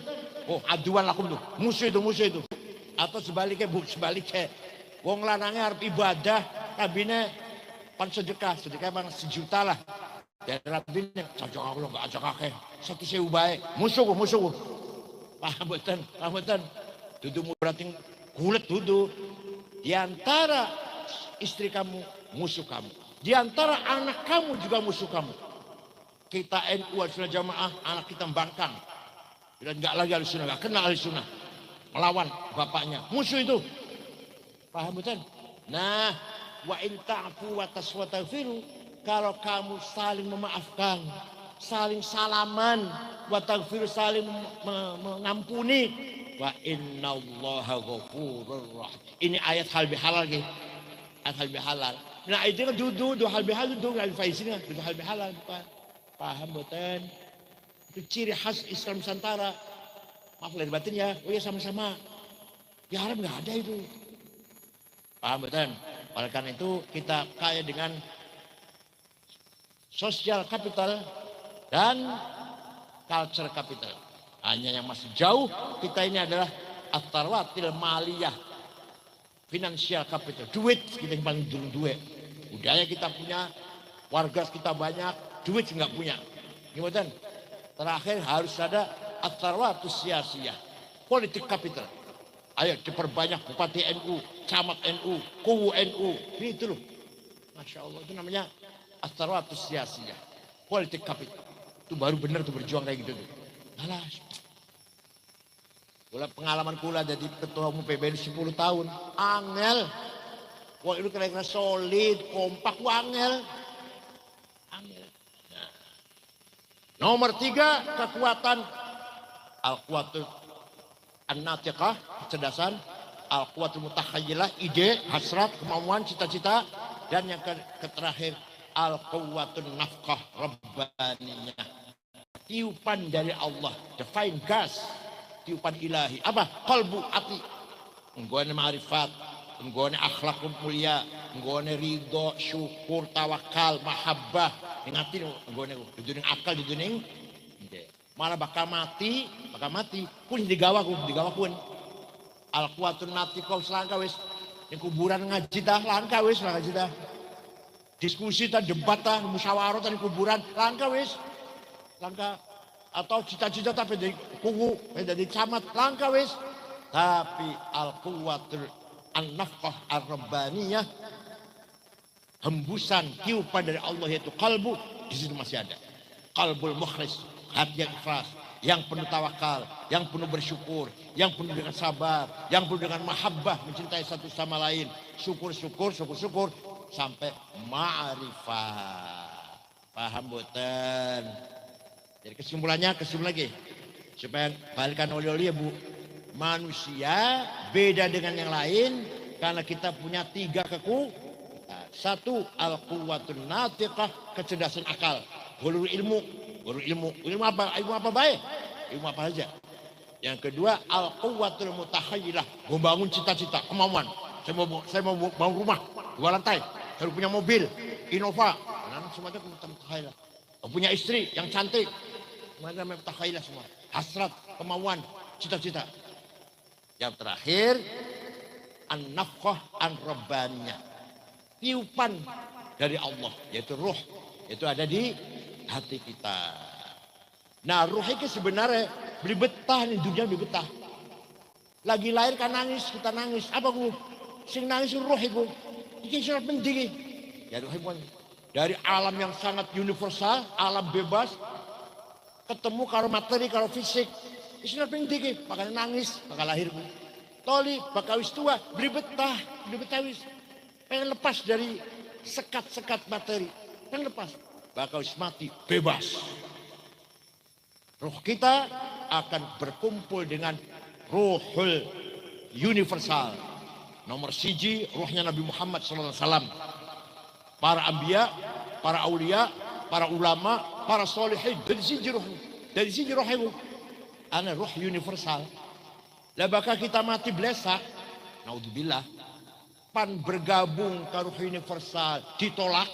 Oh aduan lakum tuh, musuh itu. Atau sebaliknya wong lanangnya harus ibadah, kabine pan sedekah bang 1 juta lah. daerah bini cocok aku lo gak acak akeh satu sewu bae musuh paham betul dudu murating kulit dudu di antara istri kamu musuh kamu, di antara anak kamu juga musuh kamu. Kita NU Ahlussunnah Jamaah, anak kita membangkang dan nggak lagi Ahlussunnah, nggak kenal Ahlussunnah, melawan bapaknya, musuh itu. Paham betul? Nah, wa in ta'fu wa taswataghfiru, kalau kamu saling memaafkan, saling salaman, wa taghfiru, saling mengampuni, wa innallaha ghafurur rahim. Ini ayat hal bihalal gitu. Ayat hal bihalal. Nah, itu kan duduk hal bihalal itu enggak faiznya, duduk hal bihalal bukan. Paham betul? Itu ciri khas Islam Nusantara. Maaf lahir batin ya. Oh ya sama-sama. Di Arab enggak ada itu. Paham betul? Oleh karena itu kita kaya dengan sosial kapital dan culture capital. Hanya yang masih jauh kita ini adalah at-tarwatil maliyah, financial capital, duit kita yang paling dulu duit. Budaya kita punya, warga kita banyak, duit nggak punya. Gimana? Terakhir harus ada at-tarwatus siyasiyah, politik capital. Ayo diperbanyak bupati NU, camat NU, kuwu NU, ini itu loh. Masya Allah itu namanya at-tarwatus siyasiyah, politik capital. Itu baru benar tuh berjuang kayak gitu tuh. Alas. Kula pengalaman kula jadi ketua umum PBNU 10 tahun. Angel. Wah itu kira-kira solid, kompak, angel. Angel. Nah. Nomor 3 kekuatan al-quwatul an-natiqah, kecerdasan, al-quwatul mutakhayyilah, ide, hasrat, kemauan, cita-cita, dan yang terakhir al-quwatul nafkah rabbaniyah. Tiupan dari Allah, divine gas, tiupan ilahi. Apa? Qalbu, hati. Enggone ma'rifat, enggone akhlak mulia, enggone ridho, syukur, tawakal, mahabbah. Ingatin enggone duduning akal, duduning malah bakal mati pun digawa pun. Al-quwatun natiqah selangka wis ning kuburan ngaji dah langka wis ngaji dah. Diskusi ta debat ta musyawarah ta ning kuburan langka wis. Langka atau cita-cita tapi dari kubu dari camat langka wis. Tapi al-quwatul an-nafqah ar-rabbaniyah, hembusan tiupan dari Allah yaitu kalbu, di situ masih ada. Qalbul mukhlis, hati yang ikhlas, yang penuh tawakal, yang penuh bersyukur, yang penuh dengan sabar, yang penuh dengan mahabbah, mencintai satu sama lain, syukur sampai ma'rifah. Paham boten? Jadi kesimpulan lagi supaya balikan oli-oli ya Bu. Manusia beda dengan yang lain karena kita punya 3 kekuatan. 1 al-quwwatun natiqah, kecerdasan akal. Ulul ilmu apa? Ilmu apa baik? Ilmu apa aja. Yang kedua al-quwwatul mutakhayyilah, membangun cita-cita, kemauan. Saya mau bangun rumah 2 lantai, saya punya mobil Innova, nah, semuanya mutakhayyilah. Punya istri yang cantik, semuanya mutakhayyilah semua. Hasrat, kemauan, cita-cita. Yang terakhir an-nafqah an-rabbaniyah, tiupan dari Allah yaitu ruh, itu ada di hati kita. Nah ruh itu sebenarnya beli betah nih, dunia beli betah. Lagi lahir kan nangis, kita nangis. Apa Bu? Sing nangis ruh itu. Ini sangat penting. Ya ruh itu dari alam yang sangat universal, alam bebas, ketemu kalau materi, kalau fisik. Ini sangat penting. Makanya nangis, bakal lahir Bu. Toli, bakal wis tua, beli betah wis. Pengen lepas dari sekat-sekat materi. Pengen lepas. Bakal mati bebas. Ruh kita akan berkumpul dengan ruhul universal. Nomor 1 ruhnya Nabi Muhammad SAW. Para anbiya, para aulia, para ulama, para solihin. Dari sini ruhnya. Ana ruh universal. Lah bakal kita mati blesak. Naudzubillah. Pan bergabung ke ruh universal ditolak.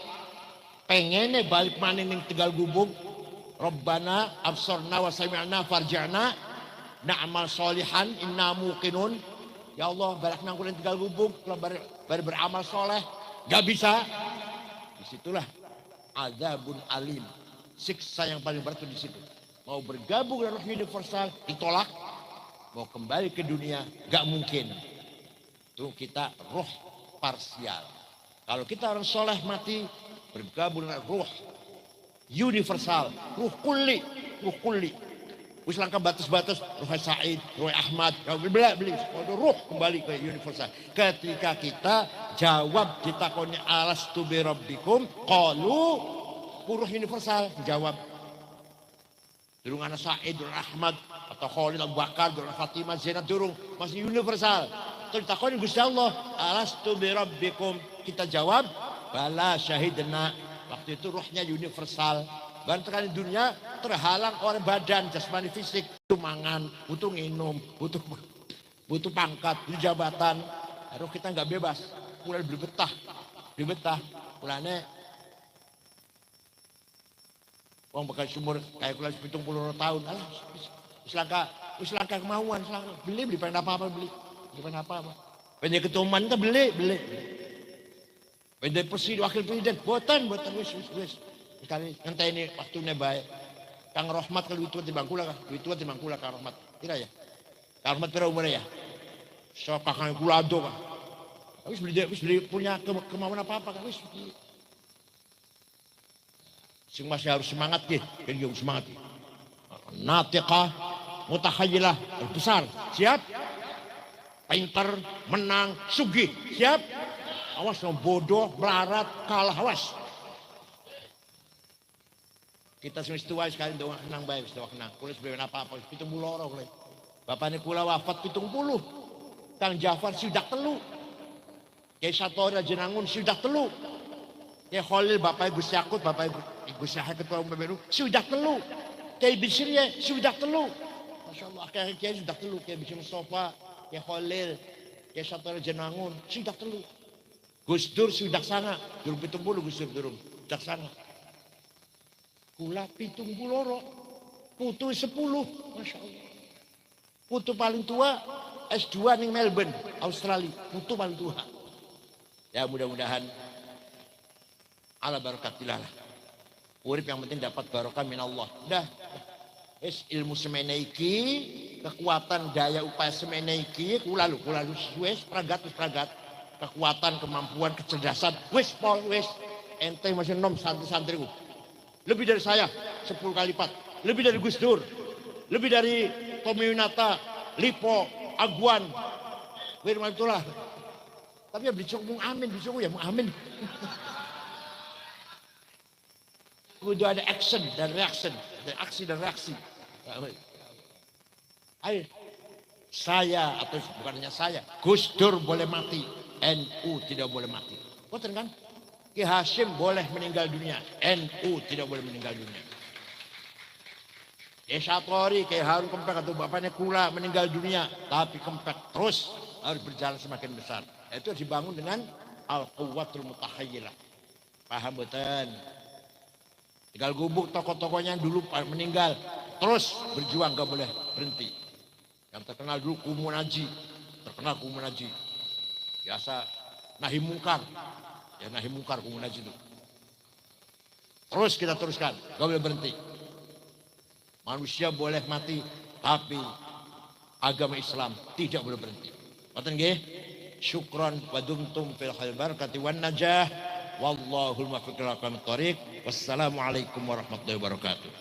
Pengennya balik mana ning Tegal Gubuk. Rabbana absorna wa sami'na farja'na na'mal solihan inna muqinun. Ya Allah balik nang kulen Tegal Gubuk baru beramal soleh. Gak bisa. Disitulah azabun alim, Siksa yang paling berat itu di situ. Mau bergabung dengan roh universal ditolak, mau kembali ke dunia gak mungkin. Itu kita roh parsial. Kalau kita orang soleh mati bergabung dengan roh universal, ruh kulli. Wis langkah batas-batas Ruh Said, Ruh Ahmad, beli ruh kembali ke universal. Ketika kita jawab ditakoni alastu bi rabbikum qalu ruh universal jawab. Durung ana Said, Ruh Ahmad atau Khalid Abu Bakar, Ruh Fatimah, Zainab durung masih universal. Terus ditakoni Gusti Allah, alastu bi rabbikum, kita jawab bala syahidna. Waktu itu ruhnya universal. Bantuan di dunia terhalang oleh badan jasmani fisik, butuh mangan, butuh minum, butuh pangkat, butuh jabatan. Harus kita nggak bebas, mulai beli betah, mulanya uang bakal sumur kayak kuliah 70 tahun, alah, selangkah kemauan, beli pengen apa beli pengen apa. Pengen ketuman kita beli. Pengen presiden, wakil presiden, buatan wis. Sekali nanti ini waktunya baik. Kang Rohmat kalau itu di Bangkula Kang Rohmat. Kira ya. Kang Rohmat kira umurnya ya. So kakang gulado kan. Wis beli punya kemauan apa kan wis. Sing masih harus semangat ya. Kan harus semangat. Natiqah, mutakhayilah, besar. Siap? Pinter, menang, sugih. Siap? Awas dong bodoh, melarat, kalah, awas. Kita semua tua sekali doa kenang baik, doa kenang. Kulis beli apa-apa, 70 orang kulis. Bapaknya kula wafat 70. Kang Jafar sudah telu. Kiai Satori Jenangun sudah telu. Kiai Khalil bapaknya Gus Yakut, bapaknya Gus Yahya ketua umum PBNU sudah telu. Kiai Bisri sudah telu. Masya Allah, kiai sudah telu. Kiai Bisri Mustafa, Kiai Khalil, Kiai Satori Jenangun sudah telu. Gus Dur sudah sana, durung 70 Gus Dur durung sudah sana. Kula 70 putu 10, Masya Allah. Putu paling tua S2 di Melbourne, Australia, putu paling tua. Ya mudah-mudahan ala barakatillah lah. Urip yang penting dapat barokah min Allah. Udah, ilmu semenaiki, kekuatan daya upaya semenaiki, kula lu wis pragat. Kekuatan, kemampuan, kecerdasan, wis ente masih nom santri-santriku. Lebih dari saya 10 kali lipat, lebih dari Gus Dur, lebih dari Tommy Winata, Lipo, Aguan, Firman itulah. Tapi ya bicok mung amin, bicok ya mung amin. Udah ada action dan reaction, ada aksi dan reaksi. Ayo, saya atau bukan hanya saya, Gus Dur boleh mati, NU tidak boleh mati. Betul kan? Ki Hashim boleh meninggal dunia, NU tidak boleh meninggal dunia. Kiai Satori, Kiai Harun Kempek atau bapaknya Kula meninggal dunia, tapi Kempek terus harus berjalan semakin besar. Itu dibangun dengan al-quwwatul mutakhayilah. Paham betul? Tinggal gubuk tokoh-tokohnya dulu meninggal, terus berjuang gak boleh berhenti. Yang terkenal dulu Kumunaji, biasa nahi mungkar. Ya nahi mungkar Kumunaji itu. Terus kita teruskan, gak boleh berhenti. Manusia boleh mati, tapi agama Islam tidak boleh berhenti. Ngoten nggih? Syukran wa dumtum fil khair barakati wan najah. Wallahul muwaffiq ila aqwamit thoriq. Wassalamualaikum warahmatullahi wabarakatuh.